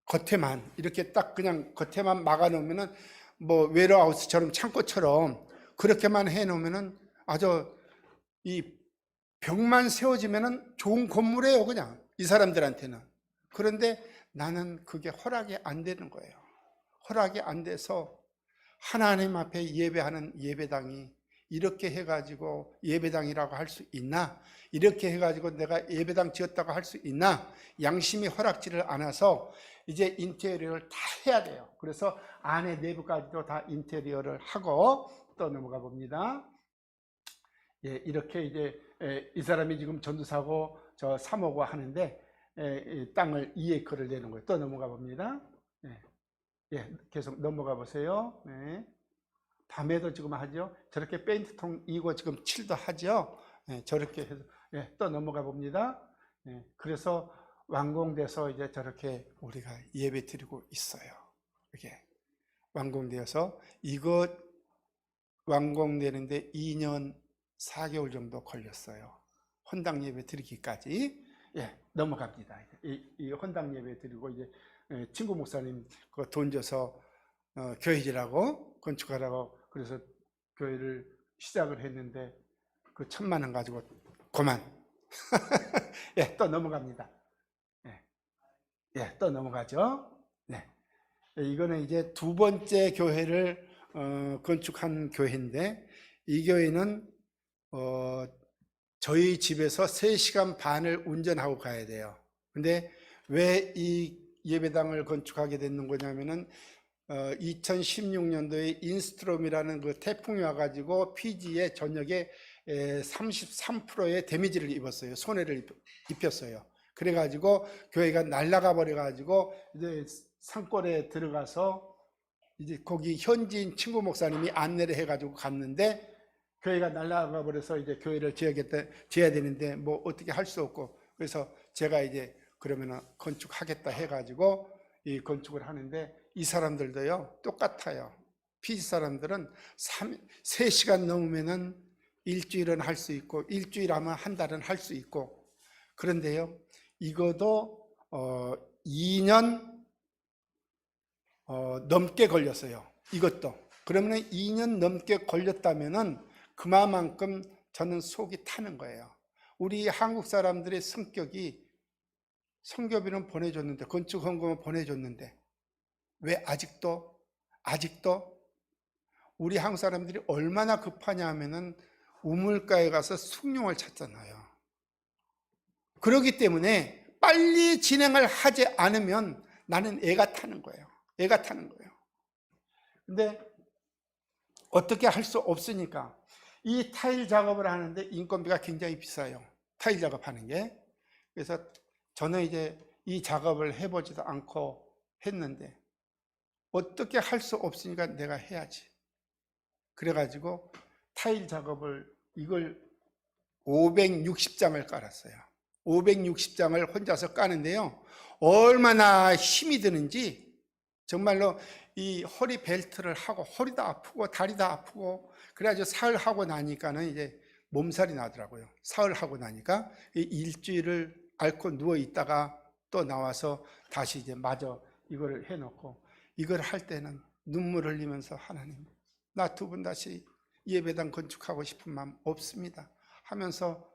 겉에만 이렇게 딱 그냥 겉에만 막아 놓으면은 뭐 웨어하우스처럼 창고처럼 그렇게만 해 놓으면은 아주 이 벽만 세워지면은 좋은 건물이에요, 그냥 이 사람들한테는. 그런데 나는 그게 허락이 안 되는 거예요. 허락이 안 돼서 하나님 앞에 예배하는 예배당이 이렇게 해가지고 예배당이라고 할 수 있나? 이렇게 해가지고 내가 예배당 지었다고 할 수 있나? 양심이 허락지를 않아서 이제 인테리어를 다 해야 돼요. 그래서 안에 내부까지도 다 인테리어를 하고 또 넘어가 봅니다. 예, 이렇게 이제 이 사람이 지금 전도사고 저 사모고 하는데 이 땅을 2에이커를 내는 거예요. 또 넘어가 봅니다. 예, 예, 계속 넘어가 보세요. 네. 밤에도 지금 하죠. 저렇게 페인트통 이고 지금 칠도 하죠. 예, 저렇게 해서 예, 또 넘어가 봅니다. 예, 그래서 완공돼서 이제 저렇게 우리가 예배 드리고 있어요. 이게 완공되어서 이것 완공되는데 2년 4개월 정도 걸렸어요. 헌당 예배 드리기까지. 예, 넘어갑니다. 이 헌당 예배 드리고 이제 친구 목사님 그 돈 줘서 교회 지라고 건축하라고 그래서 교회를 시작을 했는데 그 1,000만 원 가지고 그만. 예, 또 넘어갑니다. 예, 예, 또 넘어가죠. 네, 이거는 이제 두 번째 교회를 건축한 교회인데 이 교회는 저희 집에서 3시간 반을 운전하고 가야 돼요. 근데 왜 이 예배당을 건축하게 됐는 거냐면은 2016년도에 인스트롬이라는 그 태풍이 와가지고 피지에 전역에 33%의 데미지를 입었어요. 손해를 입혔어요. 그래가지고 교회가 날아가 버려가지고 이제 산골에 들어가서 이제 거기 현지인 친구 목사님이 안내를 해가지고 갔는데 교회가 날아가 버려서 이제 교회를 지어야 되는데 뭐 어떻게 할 수 없고 그래서 제가 이제 그러면은 건축하겠다 해가지고 이 건축을 하는데 이 사람들도요 똑같아요. 피지 사람들은 3시간 넘으면은 일주일은 할 수 있고 일주일 하면 한 달은 할 수 있고 그런데요 이것도 2년 넘게 걸렸어요. 이것도 그러면 2년 넘게 걸렸다면은 그만큼 저는 속이 타는 거예요. 우리 한국 사람들의 성격이 성교비는 보내줬는데 건축헌금은 보내줬는데 왜 아직도 우리 한국 사람들이 얼마나 급하냐 하면은 우물가에 가서 숭늉을 찾잖아요. 그렇기 때문에 빨리 진행을 하지 않으면 나는 애가 타는 거예요. 애가 타는 거예요. 근데 어떻게 할 수 없으니까 이 타일 작업을 하는데 인건비가 굉장히 비싸요. 타일 작업하는 게. 그래서 저는 이제 이 작업을 해보지도 않고 했는데 어떻게 할 수 없으니까 내가 해야지. 그래가지고 타일 작업을 이걸 560장을 깔았어요. 560장을 혼자서 까는데요. 얼마나 힘이 드는지 정말로 이 허리 벨트를 하고 허리도 아프고 다리도 아프고 그래가지고 사흘 하고 나니까는 이제 몸살이 나더라고요. 사흘 하고 나니까 일주일을 앓고 누워 있다가 또 나와서 다시 이제 마저 이거를 해놓고 이걸 할 때는 눈물 흘리면서 하나님 나 두 번 다시 예배당 건축하고 싶은 마음 없습니다 하면서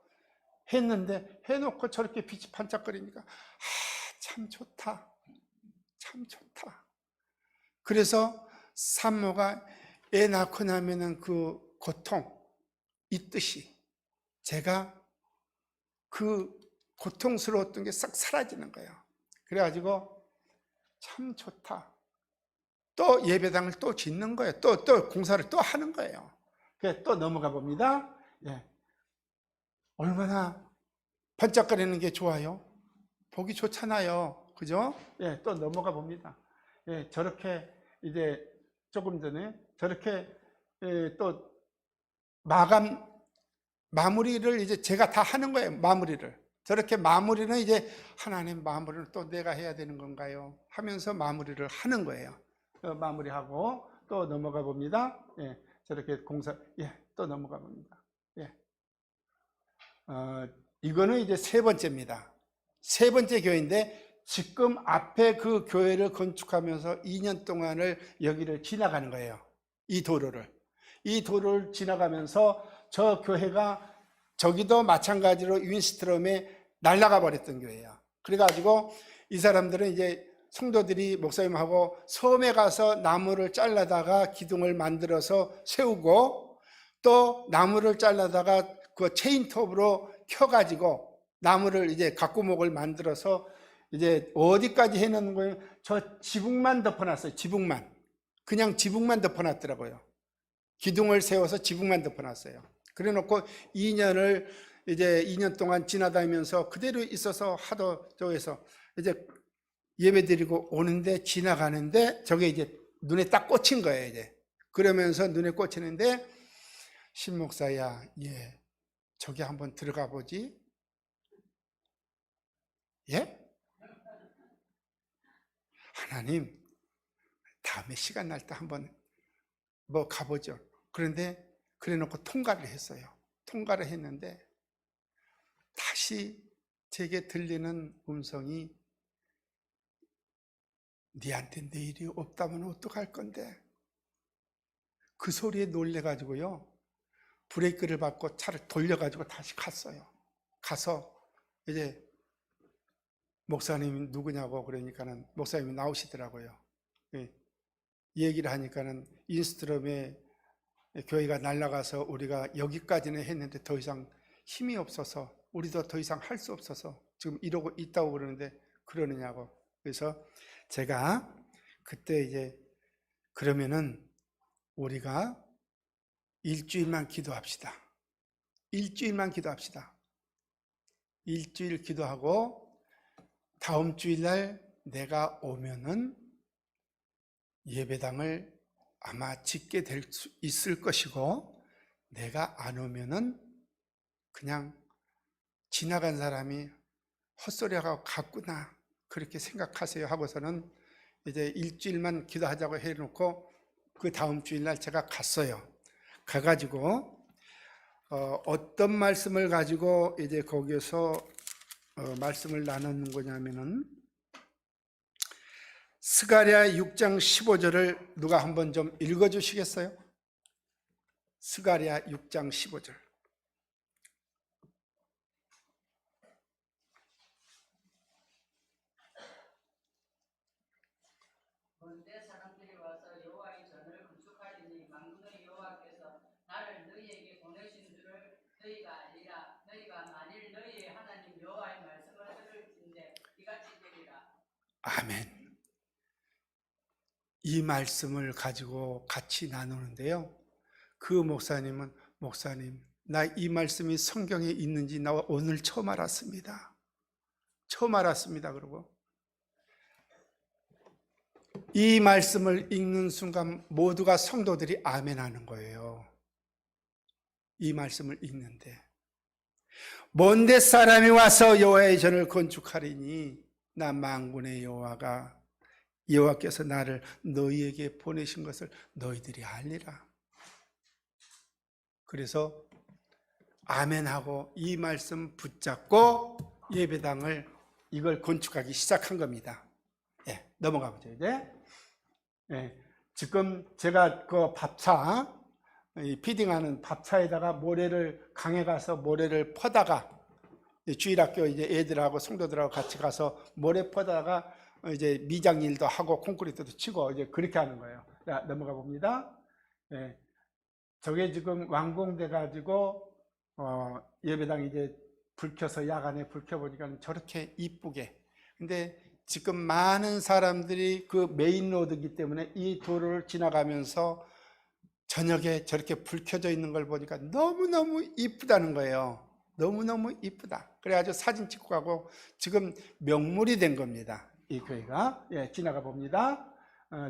했는데 해놓고 저렇게 빛이 반짝거리니까 참 좋다 참 좋다. 그래서 산모가 애 낳고 나면은 그 고통 있듯이 제가 그 고통스러웠던 게 싹 사라지는 거예요. 그래가지고 참 좋다. 또 예배당을 또 짓는 거예요. 또 공사를 또 하는 거예요. 그래서 또 넘어가 봅니다. 예. 얼마나 반짝거리는 게 좋아요. 보기 좋잖아요. 그죠? 예, 또 넘어가 봅니다. 예, 저렇게 이제 조금 전에 저렇게 또 마무리를 이제 제가 다 하는 거예요. 마무리를. 저렇게 마무리는 이제 하나님 마무리를 또 내가 해야 되는 건가요? 하면서 마무리를 하는 거예요. 마무리하고 또 넘어가 봅니다. 예, 저렇게 공사, 예, 또 넘어가 봅니다. 예. 이거는 이제 세 번째입니다. 세 번째 교회인데 지금 앞에 그 교회를 건축하면서 2년 동안을 여기를 지나가는 거예요. 이 도로를 지나가면서 저 교회가 저기도 마찬가지로 윈스트롬에 날아가 버렸던 교회예요. 그래가지고 이 사람들은 이제 성도들이 목사님하고 섬에 가서 나무를 잘라다가 기둥을 만들어서 세우고, 또 나무를 잘라다가 그 체인톱으로 켜가지고 나무를 이제 가꾸목을 만들어서 이제 어디까지 해놓는 거예요? 저 지붕만 덮어놨어요. 지붕만. 그냥 지붕만 덮어놨더라고요. 기둥을 세워서 지붕만 덮어놨어요. 그래 놓고 2년 동안 지나다니면서 그대로 있어서 하도 저기서 이제 예배 드리고 오는데, 지나가는데 저게 이제 눈에 딱 꽂힌 거예요. 이제 그러면서 눈에 꽂히는데, 신목사야, 예, 저기 한번 들어가 보지. 예? 하나님, 다음에 시간 날 때 한번 뭐 가보죠. 그런데 그래 놓고 통과를 했어요. 통과를 했는데 다시 제게 들리는 음성이, 니한테 내일이 없다면 어떡할 건데? 그 소리에 놀래가지고요, 브레이크를 밟고 차를 돌려가지고 다시 갔어요. 가서 이제 목사님이 누구냐고 그러니까는 목사님이 나오시더라고요. 얘기를 하니까는 인스트럼에 교회가 날아가서 우리가 여기까지는 했는데 더 이상 힘이 없어서, 우리도 더 이상 할 수 없어서 지금 이러고 있다고 그러는데 그러느냐고. 그래서 제가 그때 이제, 그러면은 우리가 일주일만 기도합시다. 일주일만 기도합시다. 일주일 기도하고 다음 주일날 내가 오면은 예배당을 아마 짓게 될 수 있을 것이고, 내가 안 오면은 그냥 지나간 사람이 헛소리하고 갔구나, 그렇게 생각하세요 하고서는 이제 일주일만 기도하자고 해놓고 그 다음 주일날 제가 갔어요. 가가지고 어떤 말씀을 가지고 이제 거기에서 말씀을 나누는 거냐면은, 스가랴 6장 15절을 누가 한번 좀 읽어주시겠어요? 스가랴 6장 15절. 먼데 사람들이 와서 여호와의 전을 건축하리니 만군의 여호와께서 나를 너희에게 보내신 줄을 너희가 알리라. 너희가 만일 너희의 하나님 여호와의 말씀을 들을진대 이같이 되리라. 아멘. 이 말씀을 가지고 같이 나누는데요, 그 목사님은, 목사님, 나 이 말씀이 성경에 있는지 나 오늘 처음 알았습니다. 처음 알았습니다. 그러고 이 말씀을 읽는 순간 모두가 성도들이 아멘 하는 거예요. 이 말씀을 읽는데, 먼데 사람이 와서 여호와의 전을 건축하리니 나 만군의 여호와께서 나를 너희에게 보내신 것을 너희들이 알리라. 그래서 아멘하고 이 말씀 붙잡고 예배당을 이걸 건축하기 시작한 겁니다. 예, 넘어가 보죠. 이제 지금 제가 그 밥차, 피딩하는 밥차에다가 모래를, 강에 가서 모래를 퍼다가, 주일학교 이제 애들하고 성도들하고 같이 가서 모래 퍼다가 이제 미장 일도 하고 콘크리트도 치고 이제 그렇게 하는 거예요. 자, 넘어가 봅니다. 저게 지금 완공돼 가지고 예배당 이제 불 켜서, 야간에 불 켜보니까 저렇게 이쁘게. 근데 지금 많은 사람들이 그 메인 로드이기 때문에 이 도로를 지나가면서 저녁에 저렇게 불 켜져 있는 걸 보니까 너무너무 이쁘다는 거예요. 너무너무 이쁘다. 그래가지고 사진 찍고 가고 지금 명물이 된 겁니다. 이 교회가. 예, 지나가 봅니다.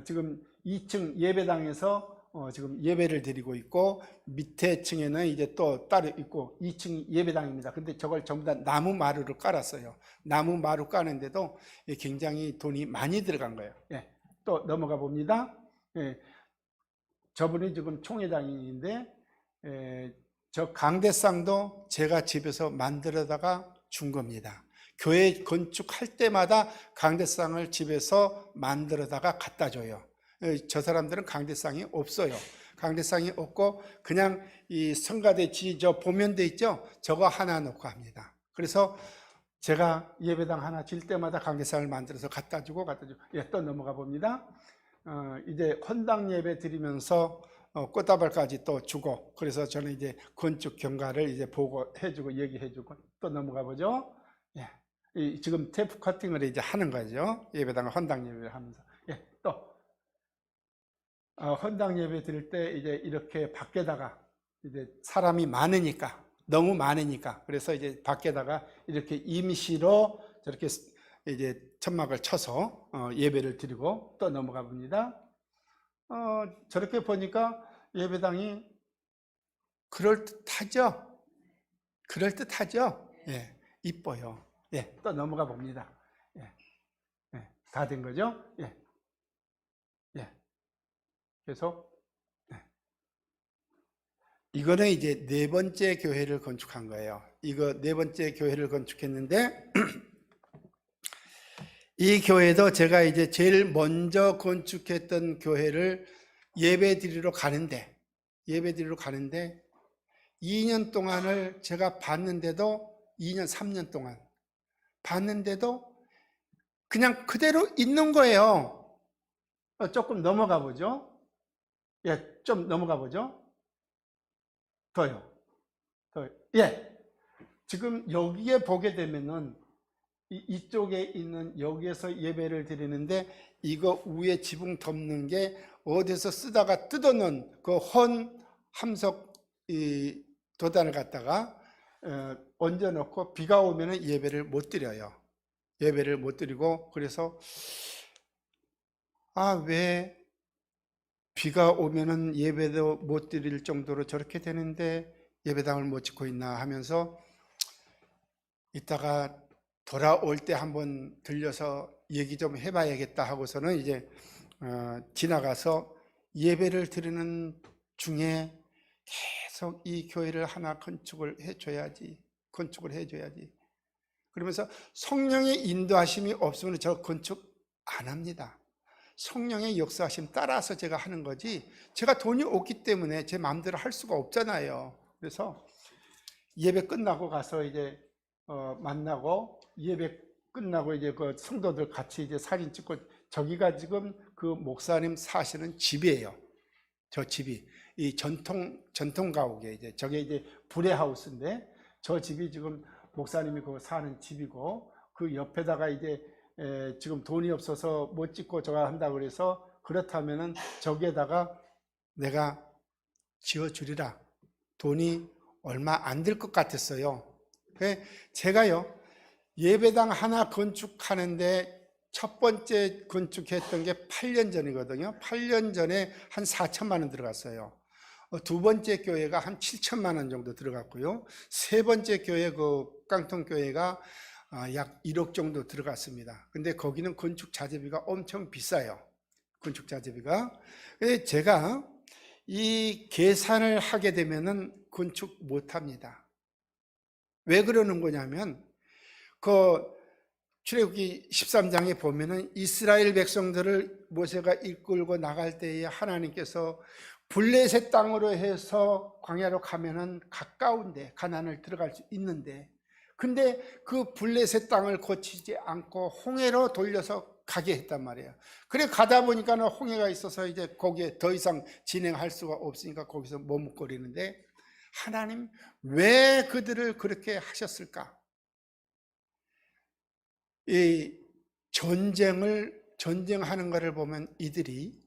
지금 2층 예배당에서 지금 예배를 드리고 있고, 밑에 층에는 이제 또 따로 있고 2층 예배당입니다. 근데 저걸 전부 다 나무 마루를 깔았어요. 나무 마루 까는데도 굉장히 돈이 많이 들어간 거예요. 예, 또 넘어가 봅니다. 예, 저분이 지금 총회장인데, 저 강대상도 제가 집에서 만들어다가 준 겁니다. 교회 건축할 때마다 강대상을 집에서 만들어다가 갖다 줘요. 저 사람들은 강대상이 없어요. 강대상이 없고 그냥 이 성가대 저 보면대 있죠? 저거 하나 놓고 합니다. 그래서 제가 예배당 하나 질 때마다 강대상을 만들어서 갖다 주고. 예, 또 넘어가 봅니다. 이제 헌당 예배 드리면서 꽃다발까지 또 주고, 그래서 저는 이제 건축 경과를 이제 보고 해주고 얘기해주고. 또 넘어가 보죠. 예, 지금 테이프 커팅을 이제 하는 거죠. 예배당 헌당 예배를 하면서. 예, 또 헌당 예배 드릴 때 이제 이렇게 밖에다가 이제 사람이 많으니까, 너무 많으니까, 그래서 이제 밖에다가 이렇게 임시로 저렇게 이제 천막을 쳐서 예배를 드리고. 또 넘어가 봅니다. 저렇게 보니까 예배당이 그럴듯하죠? 그럴듯하죠? 예, 이뻐요. 예, 또 넘어가 봅니다. 예, 예, 다 된 거죠? 예, 예. 계속. 예. 이거는 이제 네 번째 교회를 건축한 거예요. 이거 네 번째 교회를 건축했는데, 이 교회도 제가 이제 제일 먼저 건축했던 교회를 예배 드리러 가는데 2년 동안을 제가 봤는데도, 2년, 3년 동안 봤는데도 그냥 그대로 있는 거예요. 조금 넘어가 보죠. 예, 좀 넘어가 보죠. 더요. 예. 지금 여기에 보게 되면은 이쪽에 있는 여기에서 예배를 드리는데, 이거 위에 지붕 덮는 게 어디서 쓰다가 뜯어놓은 그 헌 함석 도단을 갖다가 얹어놓고 비가 오면은 예배를 못 드려요. 예배를 못 드리고. 그래서 왜 비가 오면은 예배도 못 드릴 정도로 저렇게 되는데 예배당을 못 짓고 있나 하면서, 이따가 돌아올 때 한번 들려서 얘기 좀 해봐야겠다 하고서는 이제 지나가서 예배를 드리는 중에 계속 이 교회를 하나 건축을 해줘야지. 그러면서 성령의 인도하심이 없으면 저 건축 안 합니다. 성령의 역사하심 따라서 제가 하는 거지, 제가 돈이 없기 때문에 제 마음대로 할 수가 없잖아요. 그래서 예배 끝나고 가서 이제 만나고, 예배 끝나고 이제 그 성도들 같이 이제 사진 찍고. 저기가 지금 그 목사님 사시는 집이에요. 저 집이 이 전통 가옥에 이제 저게 이제 브레하우스인데, 저 집이 지금 목사님이 그 사는 집이고, 그 옆에다가 이제 지금 돈이 없어서 못 짓고 저가 한다고 그래서, 그렇다면은 저기에다가 내가 지어주리라. 돈이 얼마 안 들 것 같았어요. 제가요, 예배당 하나 건축하는데 첫 번째 건축했던 게 8년 전이거든요. 8년 전에 한 4천만 원 들어갔어요. 두 번째 교회가 한 7천만 원 정도 들어갔고요. 세 번째 교회, 그 깡통교회가 약 1억 정도 들어갔습니다. 근데 거기는 건축 자재비가 엄청 비싸요. 건축 자재비가. 제가 이 계산을 하게 되면은 건축 못 합니다. 왜 그러는 거냐면, 그 출애굽기 13장에 보면은 이스라엘 백성들을 모세가 이끌고 나갈 때에 하나님께서 블레셋 땅으로 해서 광야로 가면은 가까운데 가나안을 들어갈 수 있는데, 근데 그 블레셋 땅을 거치지 않고 홍해로 돌려서 가게 했단 말이에요. 그래 가다 보니까는 홍해가 있어서 이제 거기에 더 이상 진행할 수가 없으니까 거기서 머뭇거리는데, 하나님 왜 그들을 그렇게 하셨을까? 이 전쟁하는 것을 보면 이들이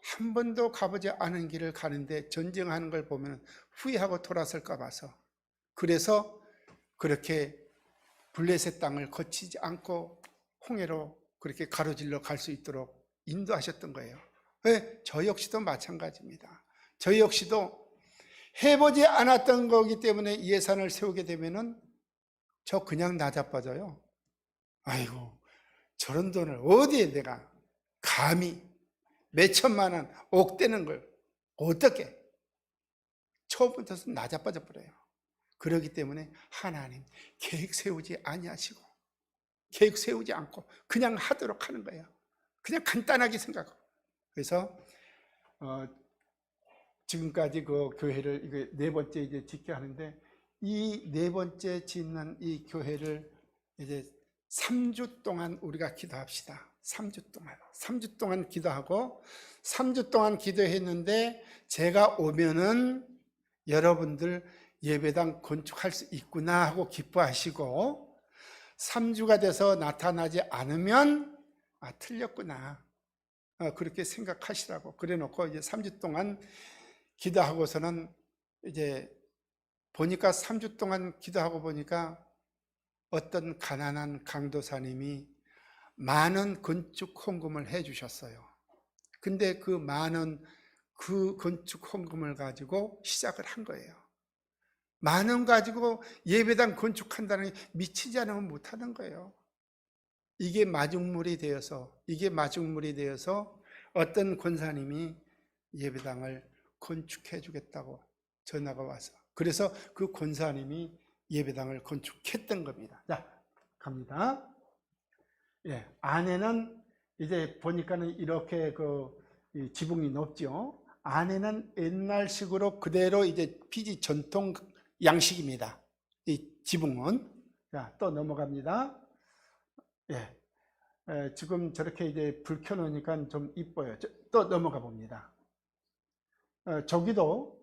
한 번도 가보지 않은 길을 가는데 전쟁하는 걸 보면 후회하고 돌아설까 봐서, 그래서 그렇게 블레셋 땅을 거치지 않고 홍해로 그렇게 가로질러 갈 수 있도록 인도하셨던 거예요. 저 역시도 마찬가지입니다. 저 역시도 해보지 않았던 거기 때문에 예산을 세우게 되면은 저 그냥 나자빠져요. 아이고, 저런 돈을 어디에 내가 감히 몇 천만 원, 억 되는 걸 어떻게, 처음부터 나자빠져 버려요. 그렇기 때문에 하나님 계획 세우지 아니하시고 계획 세우지 않고 그냥 하도록 하는 거예요. 그냥 간단하게 생각하고. 그래서 지금까지 그 교회를 이게 네 번째 이제 짓게 하는데, 이 네 번째 짓는 이 교회를 이제 3주 동안 우리가 기도합시다. 3주 동안 기도하고, 3주 동안 기도했는데 제가 오면은 여러분들 예배당 건축할 수 있구나 하고 기뻐하시고, 3주가 돼서 나타나지 않으면 틀렸구나, 그렇게 생각하시라고 그래 놓고, 이제 3주 동안 기도하고서는 이제 보니까 3주 동안 기도하고 보니까 어떤 가난한 강도사님이 많은 건축 헌금을 해 주셨어요. 근데 그 많은 그 건축 헌금을 가지고 시작을 한 거예요. 만 원 가지고 예배당 건축한다는 게 미치지 않으면 못하는 거예요. 이게 마중물이 되어서 어떤 권사님이 예배당을 건축해 주겠다고 전화가 와서, 그래서 그 권사님이 예배당을 건축했던 겁니다. 자, 갑니다. 예, 안에는 이제 보니까는 이렇게 이 지붕이 높죠. 안에는 옛날식으로 그대로 이제 피지 전통 양식입니다. 이 지붕은. 자, 또 넘어갑니다. 예, 지금 저렇게 이제 불 켜놓으니까 좀 이뻐요. 또 넘어가 봅니다. 저기도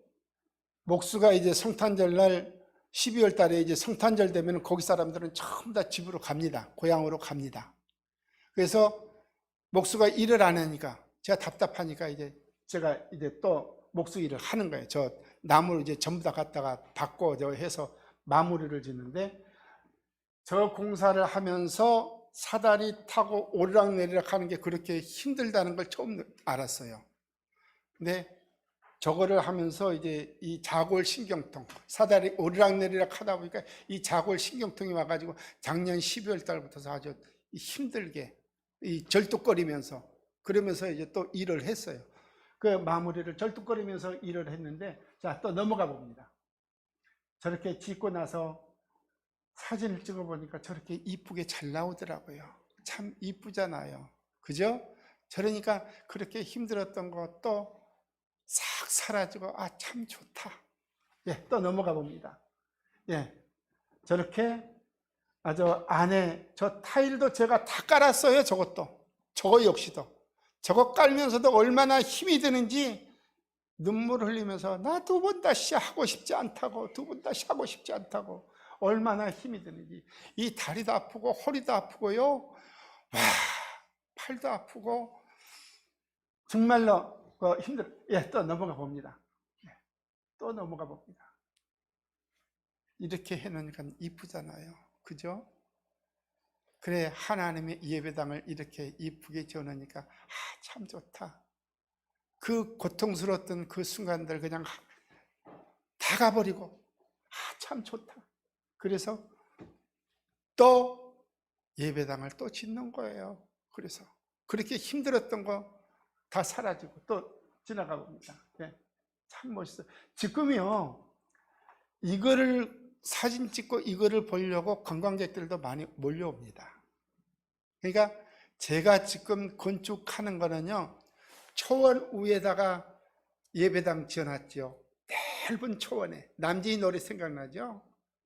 목수가 이제 성탄절 날 12월 달에 이제 성탄절 되면 거기 사람들은 전부 다 집으로 갑니다. 고향으로 갑니다. 그래서 목수가 일을 안 하니까 제가 답답하니까 이제 제가 이제 또 목수 일을 하는 거예요. 저 나무를 이제 전부 다 갖다가 받고 저 해서 마무리를 짓는데, 저 공사를 하면서 사다리 타고 오르락내리락 하는 게 그렇게 힘들다는 걸 처음 알았어요. 근데 저거를 하면서 이제 이 자골 신경통, 사다리 오르락내리락 하다 보니까 이 자골 신경통이 와가지고 작년 12월 달부터 아주 힘들게 이 절뚝거리면서, 그러면서 이제 또 일을 했어요. 그 마무리를 절뚝거리면서 일을 했는데, 자, 또 넘어가 봅니다. 저렇게 짓고 나서 사진을 찍어 보니까 저렇게 이쁘게 잘 나오더라고요. 참 이쁘잖아요. 그죠? 그러니까 그렇게 힘들었던 것도 싹 사라지고, 참 좋다. 예, 또 넘어가 봅니다. 예, 저렇게 아주 안에 저 타일도 제가 다 깔았어요. 저거 역시도. 저거 깔면서도 얼마나 힘이 드는지 눈물 흘리면서 나 두 번 다시 하고 싶지 않다고, 얼마나 힘이 드는지. 이 다리도 아프고 허리도 아프고요. 와, 팔도 아프고 정말로 힘들어. 예, 또 넘어가 봅니다. 또 넘어가 봅니다. 이렇게 해놓으니까 이쁘잖아요. 그죠? 그래, 하나님의 예배당을 이렇게 이쁘게 지어놓으니까 참 좋다. 그 고통스러웠던 그 순간들 그냥 다 가버리고 참 좋다. 그래서 또 예배당을 또 짓는 거예요. 그래서 그렇게 힘들었던 거 다 사라지고 또 지나가 봅니다. 네, 참 멋있어요. 지금요, 이거를 사진 찍고 이거를 보려고 관광객들도 많이 몰려옵니다. 그러니까 제가 지금 건축하는 거는요, 초원 위에다가 예배당 지어놨죠. 넓은 초원에. 남진이 노래 생각나죠?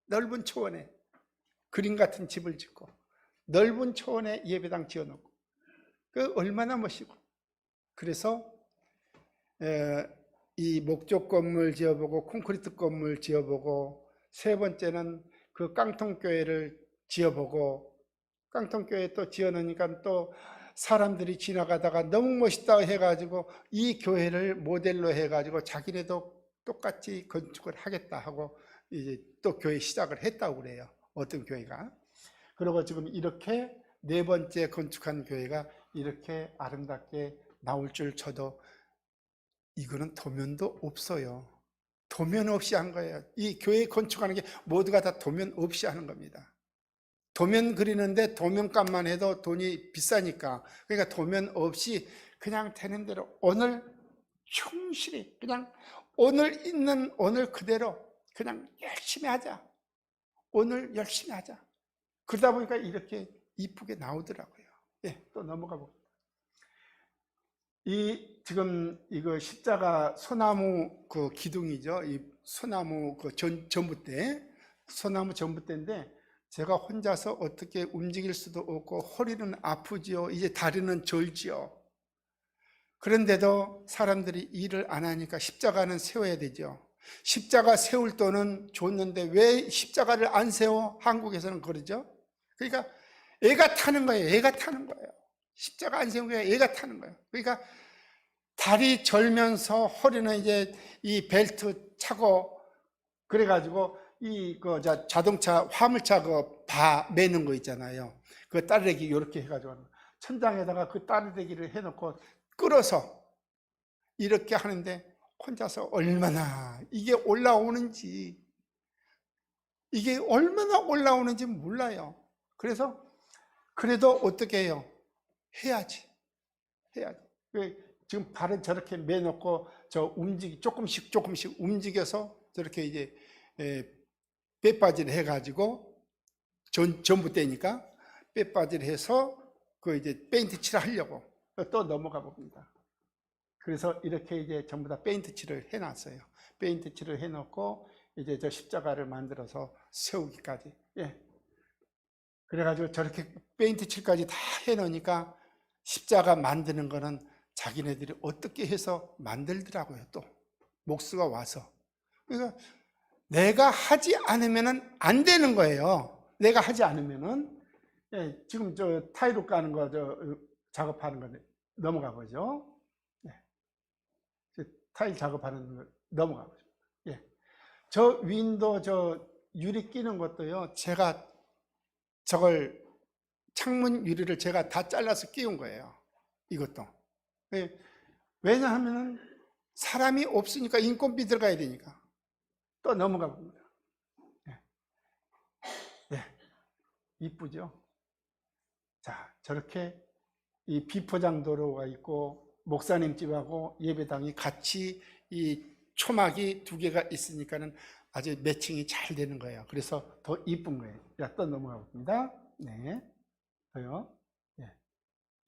넓은 초원에 그림 같은 집을 짓고 넓은 초원에 예배당 지어놓고, 그 얼마나 멋있고. 그래서 이 목조 건물 지어보고 콘크리트 건물 지어보고, 세 번째는 그 깡통교회를 지어보고, 깡통교회 또 지어놓으니까 또 사람들이 지나가다가 너무 멋있다 해가지고 이 교회를 모델로 해가지고 자기네도 똑같이 건축을 하겠다 하고 이제 또 교회 시작을 했다고 그래요. 어떤 교회가. 그리고 지금 이렇게 네 번째 건축한 교회가 이렇게 아름답게 나올 줄 저도, 이거는 도면도 없어요. 도면 없이 한 거예요. 이 교회 건축하는 게 모두가 다 도면 없이 하는 겁니다. 도면 그리는데 도면값만 해도 돈이 비싸니까, 그러니까 도면 없이 그냥 되는 대로 오늘 충실히 그냥 오늘 있는 오늘 그대로 그냥 열심히 하자. 오늘 열심히 하자. 그러다 보니까 이렇게 이쁘게 나오더라고요. 예, 또 넘어가 봅니다. 이 지금 이거 십자가 소나무 그 기둥이죠. 이 소나무 그 전봇대, 소나무 전봇대인데 제가 혼자서 어떻게 움직일 수도 없고 허리는 아프지요. 이제 다리는 절지요. 그런데도 사람들이 일을 안 하니까 십자가는 세워야 되죠. 십자가 세울 돈은 줬는데 왜 십자가를 안 세워? 한국에서는 그러죠. 그러니까 애가 타는 거예요. 애가 타는 거예요. 십자가 안 세운 게 애가 타는 거예요. 그러니까 다리 절면서 허리는 이제 이 벨트 차고 그래가지고 이 자동차 화물차 그 바 매는 거 있잖아요. 그 따르대기 이렇게 해가지고 천장에다가 그 따르대기를 해놓고 끌어서 이렇게 하는데 혼자서 얼마나 이게 올라오는지 이게 얼마나 올라오는지 몰라요. 그래서 그래도 어떻게 해요? 해야지. 지금 발을 저렇게 매놓고 조금씩 움직여서 저렇게 이제 빼빠지를 해가지고 전봇대니까 빼빠지를 해서 그 이제 페인트 칠을 하려고 또 넘어가 봅니다. 그래서 이렇게 이제 전부 다 페인트 칠을 해놨어요. 페인트 칠을 해놓고 이제 저 십자가를 만들어서 세우기까지. 예. 그래가지고 저렇게 페인트 칠까지 다 해놓으니까 십자가 만드는 거는 자기네들이 어떻게 해서 만들더라고요. 또 목수가 와서. 그러니까 내가 하지 않으면은 안 되는 거예요. 내가 하지 않으면은. 예, 지금 저 타일로 까는 거 작업하는 거 넘어가 보죠. 예, 타일 작업하는 거 넘어가 보죠. 예, 저 윈도 유리 끼는 것도요. 제가 저걸 창문 유리를 제가 다 잘라서 끼운 거예요. 이것도. 예, 왜냐하면은 사람이 없으니까 인건비 들어가야 되니까. 또 넘어가 봅니다. 예. 예. 이쁘죠? 자, 저렇게 이 비포장 도로가 있고 목사님 집하고 예배당이 같이 이 초막이 두 개가 있으니까는 아주 매칭이 잘 되는 거예요. 그래서 더 이쁜 거예요. 자, 또 넘어가 봅니다. 네. 더요. 예.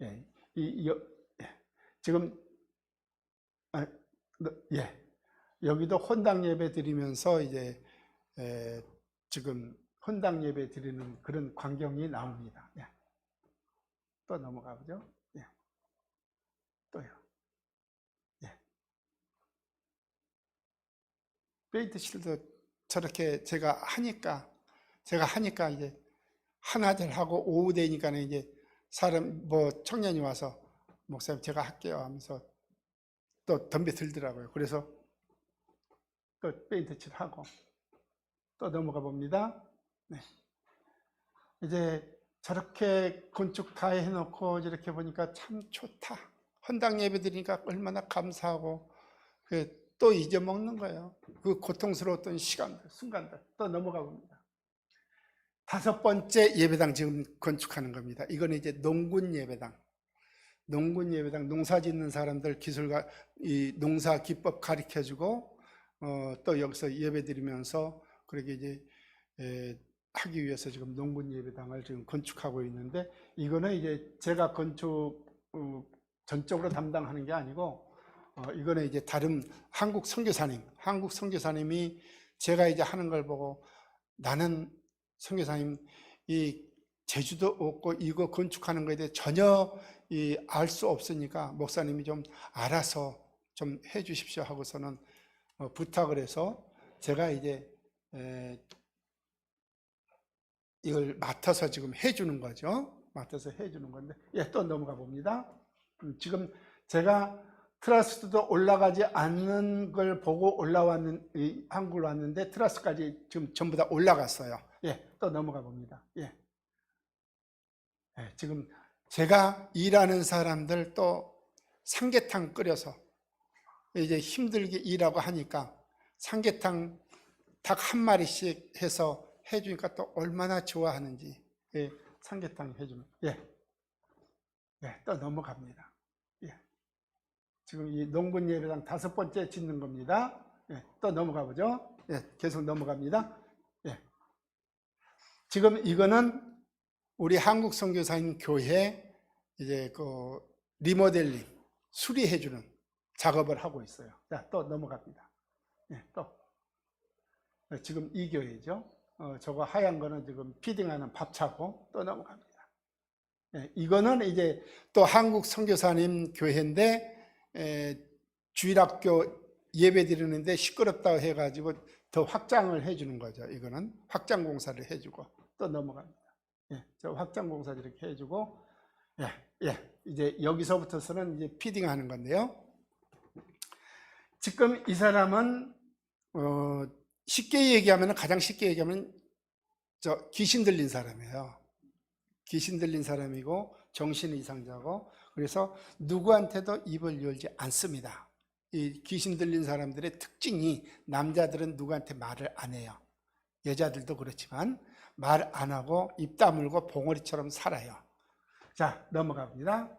예. 예. 지금 예. 여기도 혼당 예배 드리면서 이제 지금 혼당 예배 드리는 그런 광경이 나옵니다. 예. 또 넘어가 보죠. 예. 또요. 예. 페인트 칠도 저렇게 제가 하니까 이제 하나들 하고 오후 되니까는 이제 사람 청년이 와서 목사님 제가 할게요 하면서 또 덤벼 들더라고요. 그래서 또 페인트 칠하고 또 넘어가 봅니다. 네. 이제 저렇게 건축 다 해놓고 이렇게 보니까 참 좋다. 헌당 예배 드리니까 얼마나 감사하고 또 잊어먹는 거예요. 그 고통스러웠던 시간들, 순간들. 또 넘어가 봅니다. 5번째 예배당 지금 건축하는 겁니다. 이거는 이제 농군 예배당. 농군 예배당, 농사 짓는 사람들 기술가, 이 농사 기법 가르쳐주고, 또 여기서 예배 드리면서 그렇게 이제 하기 위해서 지금 농군 예배당을 지금 건축하고 있는데, 이거는 이제 제가 건축 전적으로 담당하는 게 아니고, 이거는 이제 다른 한국 선교사님이 제가 이제 하는 걸 보고 나는 선교사님 이 재주도 없고 이거 건축하는 거에 대해 전혀 알 수 없으니까 목사님이 좀 알아서 좀 해 주십시오 하고서는 부탁을 해서 제가 이제 이걸 맡아서 지금 해주는 거죠. 맡아서 해주는 건데, 예, 또 넘어가 봅니다. 지금 제가 트러스도 올라가지 않는 걸 보고 한국으로 왔는데 트러스까지 지금 전부 다 올라갔어요. 예, 또 넘어가 봅니다. 예. 예, 지금 제가 일하는 사람들 또 삼계탕 끓여서 이제 힘들게 일하고 하니까 삼계탕 닭 한 마리씩 해서 해주니까 또 얼마나 좋아하는지. 예, 삼계탕 해주면. 예. 예, 또 넘어갑니다. 예. 지금 이 농군 예배당 5번째 짓는 겁니다. 예, 또 넘어가 보죠. 예, 계속 넘어갑니다. 예. 지금 이거는 우리 한국 선교사님 교회 이제 그 리모델링 수리해주는 작업을 하고 있어요. 자, 또 넘어갑니다. 또 지금 이 교회죠. 저거 하얀 거는 지금 피딩하는 밥차고 또 넘어갑니다. 이거는 이제 또 한국 선교사님 교회인데 주일학교 예배 드리는데 시끄럽다고 해가지고 더 확장을 해주는 거죠. 이거는 확장 공사를 해주고 또 넘어갑니다. 저 확장 공사 이렇게 해주고 이제 여기서부터서는 이제 피딩하는 건데요. 지금 이 사람은 쉽게 얘기하면 가장 쉽게 얘기하면 저 귀신 들린 사람이에요. 귀신 들린 사람이고 정신 이상자고 그래서 누구한테도 입을 열지 않습니다. 이 귀신 들린 사람들의 특징이 남자들은 누구한테 말을 안 해요. 여자들도 그렇지만 말 안 하고 입 다물고 봉오리처럼 살아요. 자, 넘어갑니다.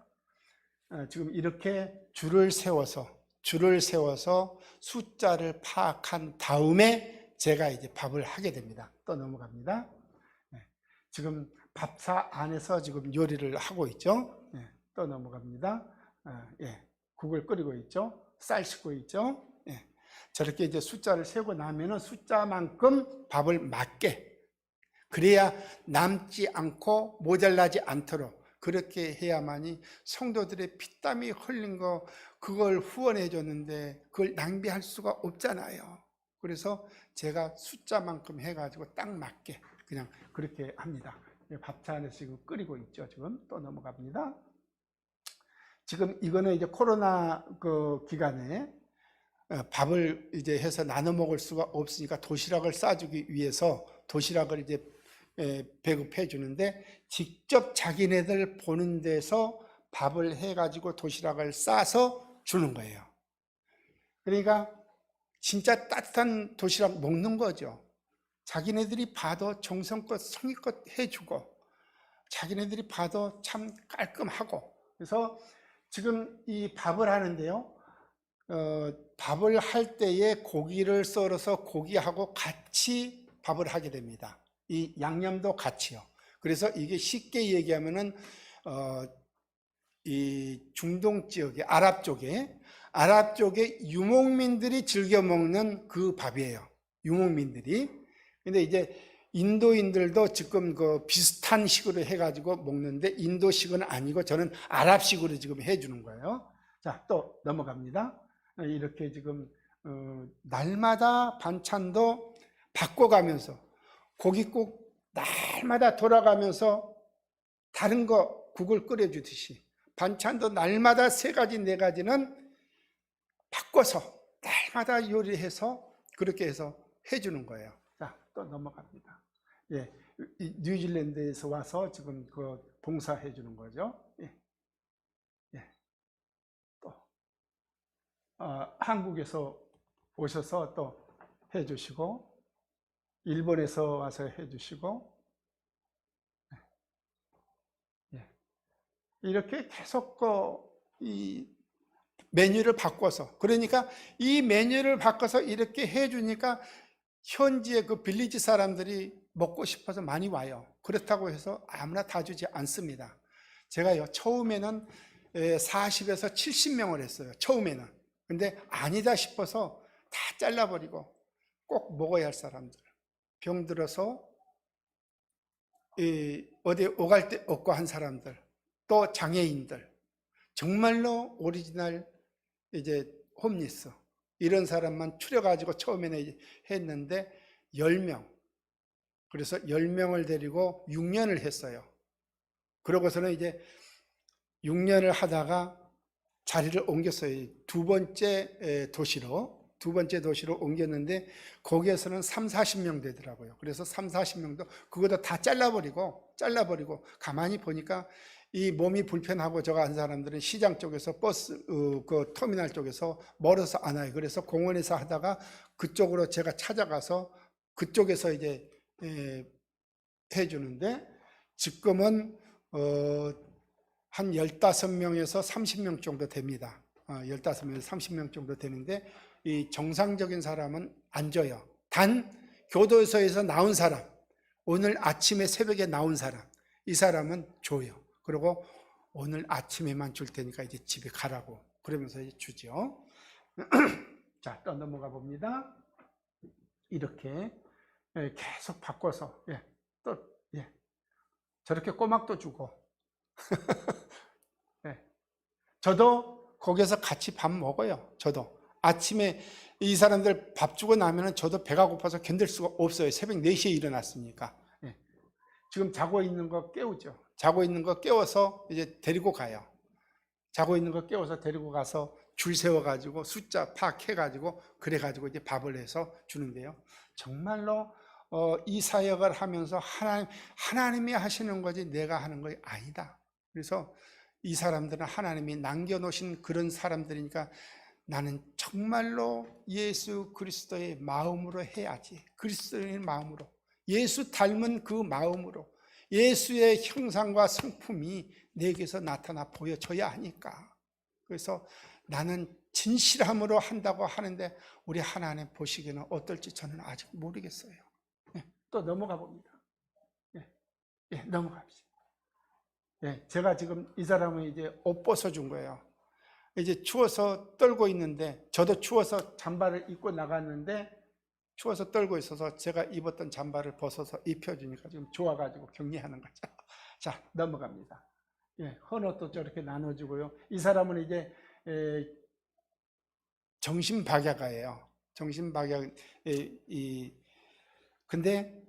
지금 이렇게 줄을 세워서 숫자를 파악한 다음에 제가 이제 밥을 하게 됩니다. 또 넘어갑니다. 지금 밥사 안에서 지금 요리를 하고 있죠. 또 넘어갑니다. 국을 끓이고 있죠. 쌀 씻고 있죠. 저렇게 이제 숫자를 세고 나면은 숫자만큼 밥을 맞게 그래야 남지 않고 모자라지 않도록 그렇게 해야만이 성도들의 피땀이 흘린 거 그걸 후원해 줬는데 그걸 낭비할 수가 없잖아요. 그래서 제가 숫자만큼 해가지고 딱 맞게 그냥 그렇게 합니다. 밥차 안에서 지금 끓이고 있죠. 지금 또 넘어갑니다. 지금 이거는 이제 코로나 그 기간에 밥을 이제 해서 나눠 먹을 수가 없으니까 도시락을 싸주기 위해서 도시락을 이제 배급해 주는데 직접 자기네들 보는 데서 밥을 해가지고 도시락을 싸서 주는 거예요. 그러니까 진짜 따뜻한 도시락 먹는 거죠. 자기네들이 봐도 정성껏 성의껏 해주고 자기네들이 봐도 참 깔끔하고 그래서 지금 이 밥을 하는데요. 밥을 할 때에 고기를 썰어서 고기하고 같이 밥을 하게 됩니다. 이 양념도 같이요. 그래서 이게 쉽게 얘기하면은 이 중동 지역의 아랍 쪽에 유목민들이 즐겨 먹는 그 밥이에요. 유목민들이. 근데 이제 인도인들도 지금 그 비슷한 식으로 해가지고 먹는데 인도식은 아니고 저는 아랍식으로 지금 해주는 거예요. 자, 또 넘어갑니다. 이렇게 지금 날마다 반찬도 바꿔가면서 고깃국 날마다 돌아가면서 다른 거 국을 끓여주듯이 반찬도 날마다 3가지 4가지는 바꿔서 날마다 요리해서 그렇게 해서 해주는 거예요. 자, 또 넘어갑니다. 뉴질랜드에서 와서 지금 그 봉사해 주는 거죠. 또 한국에서 오셔서 또 해주시고 일본에서 와서 해주시고 이렇게 계속 이 메뉴를 바꿔서 그러니까 이 메뉴를 바꿔서 이렇게 해주니까 현지의 그 빌리지 사람들이 먹고 싶어서 많이 와요. 그렇다고 해서 아무나 다 주지 않습니다. 제가요 처음에는 40에서 70명을 했어요. 처음에는. 근데 아니다 싶어서 다 잘라버리고 꼭 먹어야 할 사람들, 병들어서 어디 오갈 데 없고 한 사람들, 또 장애인들, 정말로 오리지널 이제 홈리스 이런 사람만 추려가지고 처음에는 했는데 10명. 그래서 10명을 데리고 6년을 했어요. 그러고서는 이제 6년을 하다가 자리를 옮겼어요. 두 번째 도시로 옮겼는데 거기에서는 30-40명 되더라고요. 그래서 30-40명도 그것도 다 잘라버리고 가만히 보니까 이 몸이 불편하고 저거 한 사람들은 시장 쪽에서 버스 그 터미널 쪽에서 멀어서 안 와요. 그래서 공원에서 하다가 그쪽으로 제가 찾아가서 그쪽에서 이제 해주는데 지금은 한 15명에서 30명 정도 됩니다. 15명에서 30명 정도 되는데 이 정상적인 사람은 안 줘요. 단 교도소에서 나온 사람, 오늘 아침에 새벽에 나온 사람 이 사람은 줘요. 그리고 오늘 아침에만 줄 테니까 이제 집에 가라고 그러면서 이제 주죠. 자, 또 넘어가 봅니다. 이렇게 계속 바꿔서 또 저렇게 꼬막도 주고 저도 거기서 같이 밥 먹어요. 저도 아침에 이 사람들 밥 주고 나면은 저도 배가 고파서 견딜 수가 없어요. 새벽 4시에 일어났으니까. 지금 자고 있는 거 깨우죠. 자고 있는 거 깨워서 이제 데리고 가요. 자고 있는 거 깨워서 데리고 가서 줄 세워가지고 숫자 파악해가지고 그래가지고 이제 밥을 해서 주는데요. 정말로 이 사역을 하면서 하나님이 하시는 거지 내가 하는 것이 아니다. 그래서 이 사람들은 하나님이 남겨놓으신 그런 사람들이니까 나는 정말로 예수 그리스도의 마음으로 해야지. 그리스도의 마음으로. 예수 닮은 그 마음으로. 예수의 형상과 성품이 내게서 나타나 보여져야 하니까. 그래서 나는 진실함으로 한다고 하는데 우리 하나님 보시기에는 어떨지 저는 아직 모르겠어요. 또 넘어가 봅니다. 넘어갑시다. 제가 지금 이 사람은 이제 옷 벗어준 거예요. 이제 추워서 떨고 있는데 저도 추워서 잠바를 입고 나갔는데 추워서 떨고 있어서 제가 입었던 잠바를 벗어서 입혀주니까 지금 좋아가지고 격려하는 거죠. 자, 넘어갑니다. 헌옷도 저렇게 나눠주고요. 이 사람은 이제 정신박약아예요. 정신박약. 근데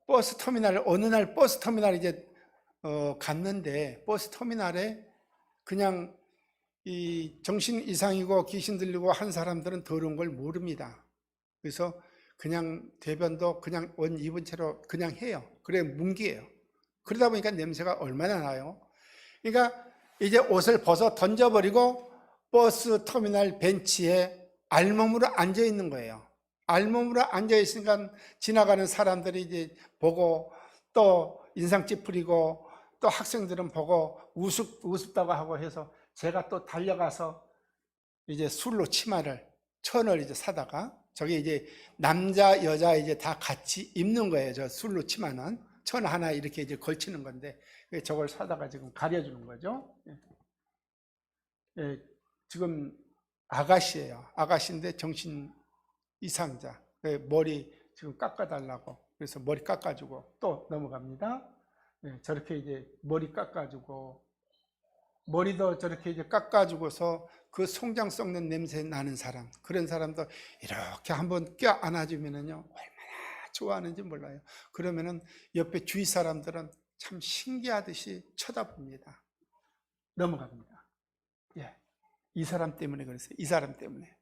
버스 터미널 어느 날 버스 터미널 이제 갔는데 버스 터미널에 그냥 이 정신 이상이고 귀신 들리고 한 사람들은 더러운 걸 모릅니다. 그래서 그냥 대변도 그냥 옷 입은 채로 그냥 해요. 그래 뭉기예요. 그러다 보니까 냄새가 얼마나 나요. 그러니까 이제 옷을 벗어 던져버리고 버스 터미널 벤치에 알몸으로 앉아 있는 거예요. 알몸으로 앉아 있으니까 지나가는 사람들이 이제 보고 또 인상 찌푸리고 또 학생들은 보고 우습다고 하고 해서 제가 또 달려가서 이제 술로 치마를 1,000을 이제 사다가 저게 이제 남자 여자 이제 다 같이 입는 거예요. 저 술로 치마는 1,000 하나 이렇게 이제 걸치는 건데 저걸 사다가 지금 가려주는 거죠. 지금 아가씨예요. 아가씨인데 정신 이상자. 머리 지금 깎아달라고 그래서 머리 깎아주고 또 넘어갑니다. 저렇게 이제 머리 깎아주고 머리도 저렇게 이제 깎아주고서 그 송장 썩는 냄새 나는 사람, 그런 사람도 이렇게 한번 껴 안아주면은요 얼마나 좋아하는지 몰라요. 그러면은 옆에 주위 사람들은 참 신기하듯이 쳐다봅니다. 넘어갑니다. 이 사람 때문에 그랬어요. 이 사람 때문에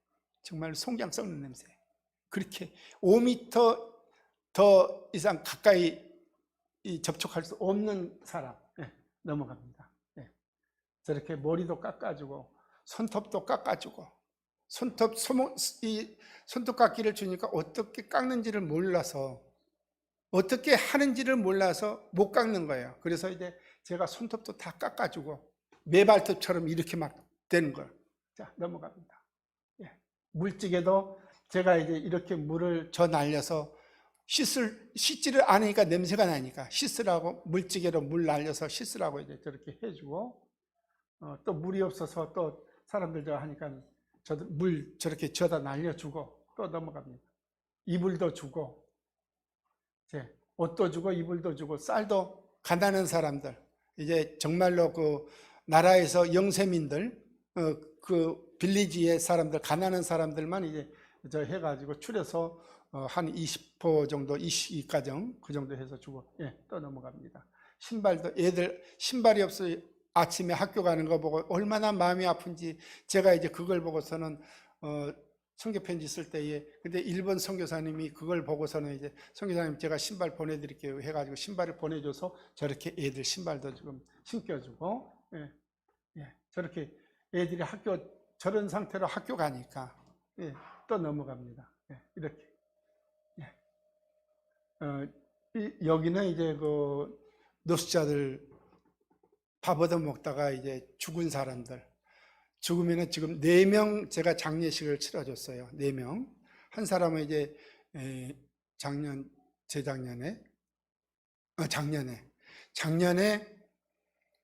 정말 송장 썩는 냄새. 그렇게 5m 더 이상 가까이 접촉할 수 없는 사람. 넘어갑니다. 저렇게 머리도 깎아주고 손톱도 깎아주고 손톱 깎기를 주니까 어떻게 깎는지를 몰라서 어떻게 하는지를 몰라서 못 깎는 거예요. 그래서 이제 제가 손톱도 다 깎아주고 매발톱처럼 이렇게 막 되는 거예요. 자, 넘어갑니다. 물찌개도 제가 이제 이렇게 물을 저 날려서 씻지를 않으니까 냄새가 나니까 씻으라고 물찌개로 물 날려서 씻으라고 이제 저렇게 해주고 또 물이 없어서 또 사람들 저 하니까 저도 물 저렇게 저다 날려주고 또 넘어갑니다. 이불도 주고 옷도 주고 이불도 주고 쌀도 가난한 사람들 이제 정말로 그 나라에서 영세민들 그 빌리지의 사람들 가난한 사람들만 이제 저 해가지고 추려서 한 20포 정도 20가정 그 정도 해서 주고 또 넘어갑니다. 신발도 애들 신발이 없어요. 아침에 학교 가는 거 보고 얼마나 마음이 아픈지 제가 이제 그걸 보고서는 선교편지 쓸 때에 근데 일본 선교사님이 그걸 보고서는 이제 선교사님 제가 신발 보내드릴게요 해가지고 신발을 보내줘서 저렇게 애들 신발도 지금 신겨주고 저렇게 애들이 학교 저런 상태로 학교 가니까 또 넘어갑니다. 이렇게 여기는 이제 그 노숙자들 밥 얻어 먹다가 이제 죽은 사람들 죽으면은 지금 4명 제가 장례식을 치러줬어요. 4명. 한 사람은 이제 재작년에 작년에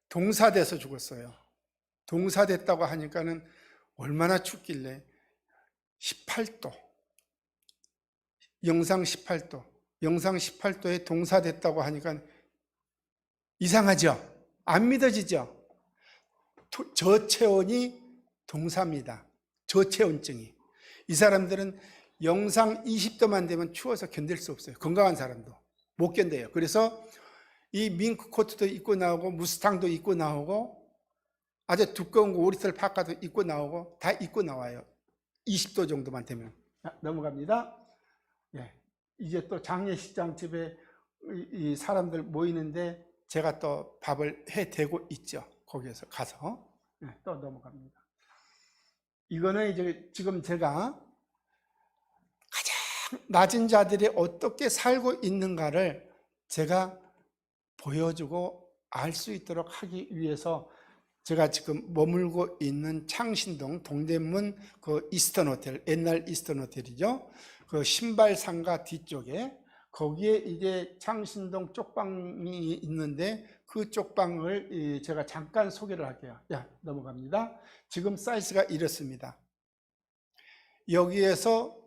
동사돼서 죽었어요. 동사됐다고 하니까는 얼마나 춥길래 18도, 영상 18도에 동사됐다고 하니까 이상하죠? 안 믿어지죠? 저체온이 동사입니다. 저체온증이. 이 사람들은 영상 20도만 되면 추워서 견딜 수 없어요. 건강한 사람도 못 견뎌요. 그래서 이 밍크 코트도 입고 나오고 무스탕도 입고 나오고 아주 두꺼운 거 오리털 파카도 입고 나오고 다 입고 나와요. 20도 정도만 되면. 넘어갑니다. 예. 이제 또 장례식장 집에 이 사람들 모이는데 제가 또 밥을 해 대고 있죠. 거기에서 가서. 예, 또 넘어갑니다. 이거는 이제 지금 제가 가장 낮은 자들이 어떻게 살고 있는가를 제가 보여주고 알 수 있도록 하기 위해서 제가 지금 머물고 있는 창신동 동대문 그 이스턴 호텔, 옛날 이스턴 호텔이죠. 그 신발 상가 뒤쪽에 거기에 이제 창신동 쪽방이 있는데 그 쪽방을 제가 잠깐 소개를 할게요. 넘어갑니다. 지금 사이즈가 이렇습니다. 여기에서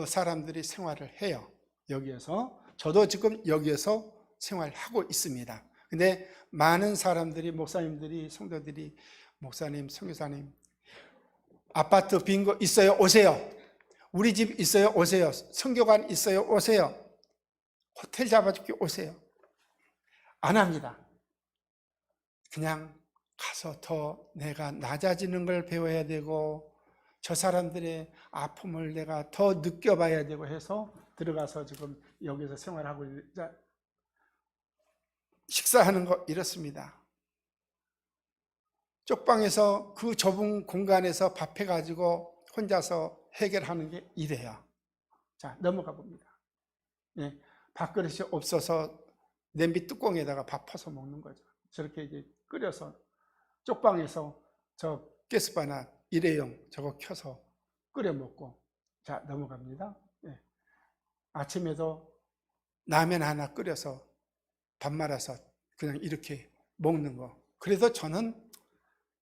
사람들이 생활을 해요. 여기에서. 저도 지금 여기에서 생활하고 있습니다. 근데 많은 사람들이, 목사님들이, 성도들이, 목사님, 선교사님, 아파트 빈 거 있어요? 오세요. 우리 집 있어요? 오세요. 성교관 있어요? 오세요. 호텔 잡아줄게 오세요. 안 합니다. 그냥 가서 더 내가 낮아지는 걸 배워야 되고 저 사람들의 아픔을 내가 더 느껴봐야 되고 해서 들어가서 지금 여기서 생활하고 식사하는 거 이렇습니다. 쪽방에서 그 좁은 공간에서 밥 해가지고 혼자서 해결하는 게 이래요. 자, 넘어가 봅니다. 예, 밥그릇이 없어서 냄비 뚜껑에다가 밥 퍼서 먹는 거죠. 저렇게 이제 끓여서 쪽방에서 저 가스바나 일회용 저거 켜서 끓여 먹고. 자, 넘어갑니다. 예. 아침에도 라면 하나 끓여서 밥 말아서 그냥 이렇게 먹는 거. 그래도 저는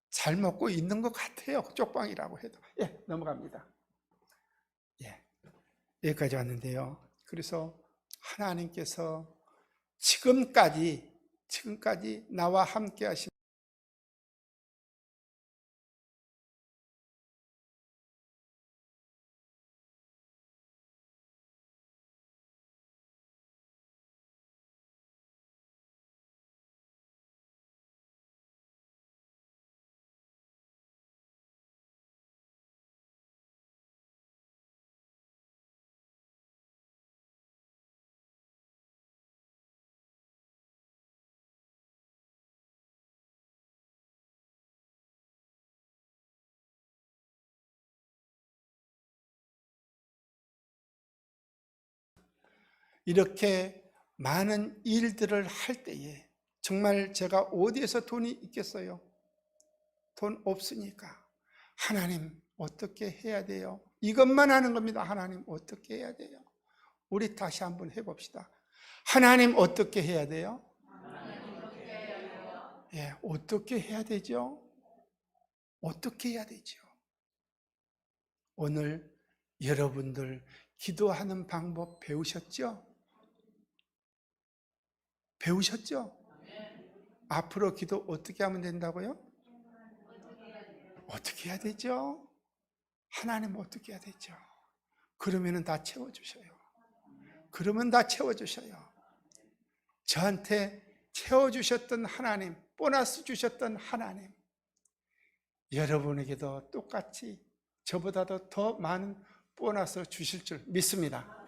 잘 먹고 있는 것 같아요. 쪽방이라고 해도. 예, 넘어갑니다. 예, 여기까지 왔는데요. 그래서 하나님께서 지금까지 나와 함께 하신 이렇게 많은 일들을 할 때에 정말 제가 어디에서 돈이 있겠어요? 돈 없으니까 하나님 어떻게 해야 돼요? 이것만 하는 겁니다. 하나님 어떻게 해야 돼요? 우리 다시 한번 해봅시다. 하나님 어떻게 해야 돼요? 예, 어떻게 해야 되죠? 어떻게 해야 되죠? 오늘 여러분들 기도하는 방법 배우셨죠? 배우셨죠? 앞으로 기도 어떻게 하면 된다고요? 어떻게 해야 되죠? 하나님 어떻게 해야 되죠? 그러면 다 채워주셔요. 그러면 다 채워주셔요. 저한테 채워주셨던 하나님, 보너스 주셨던 하나님, 여러분에게도 똑같이 저보다도 더 많은 보너스 주실 줄 믿습니다.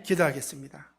기도하겠습니다.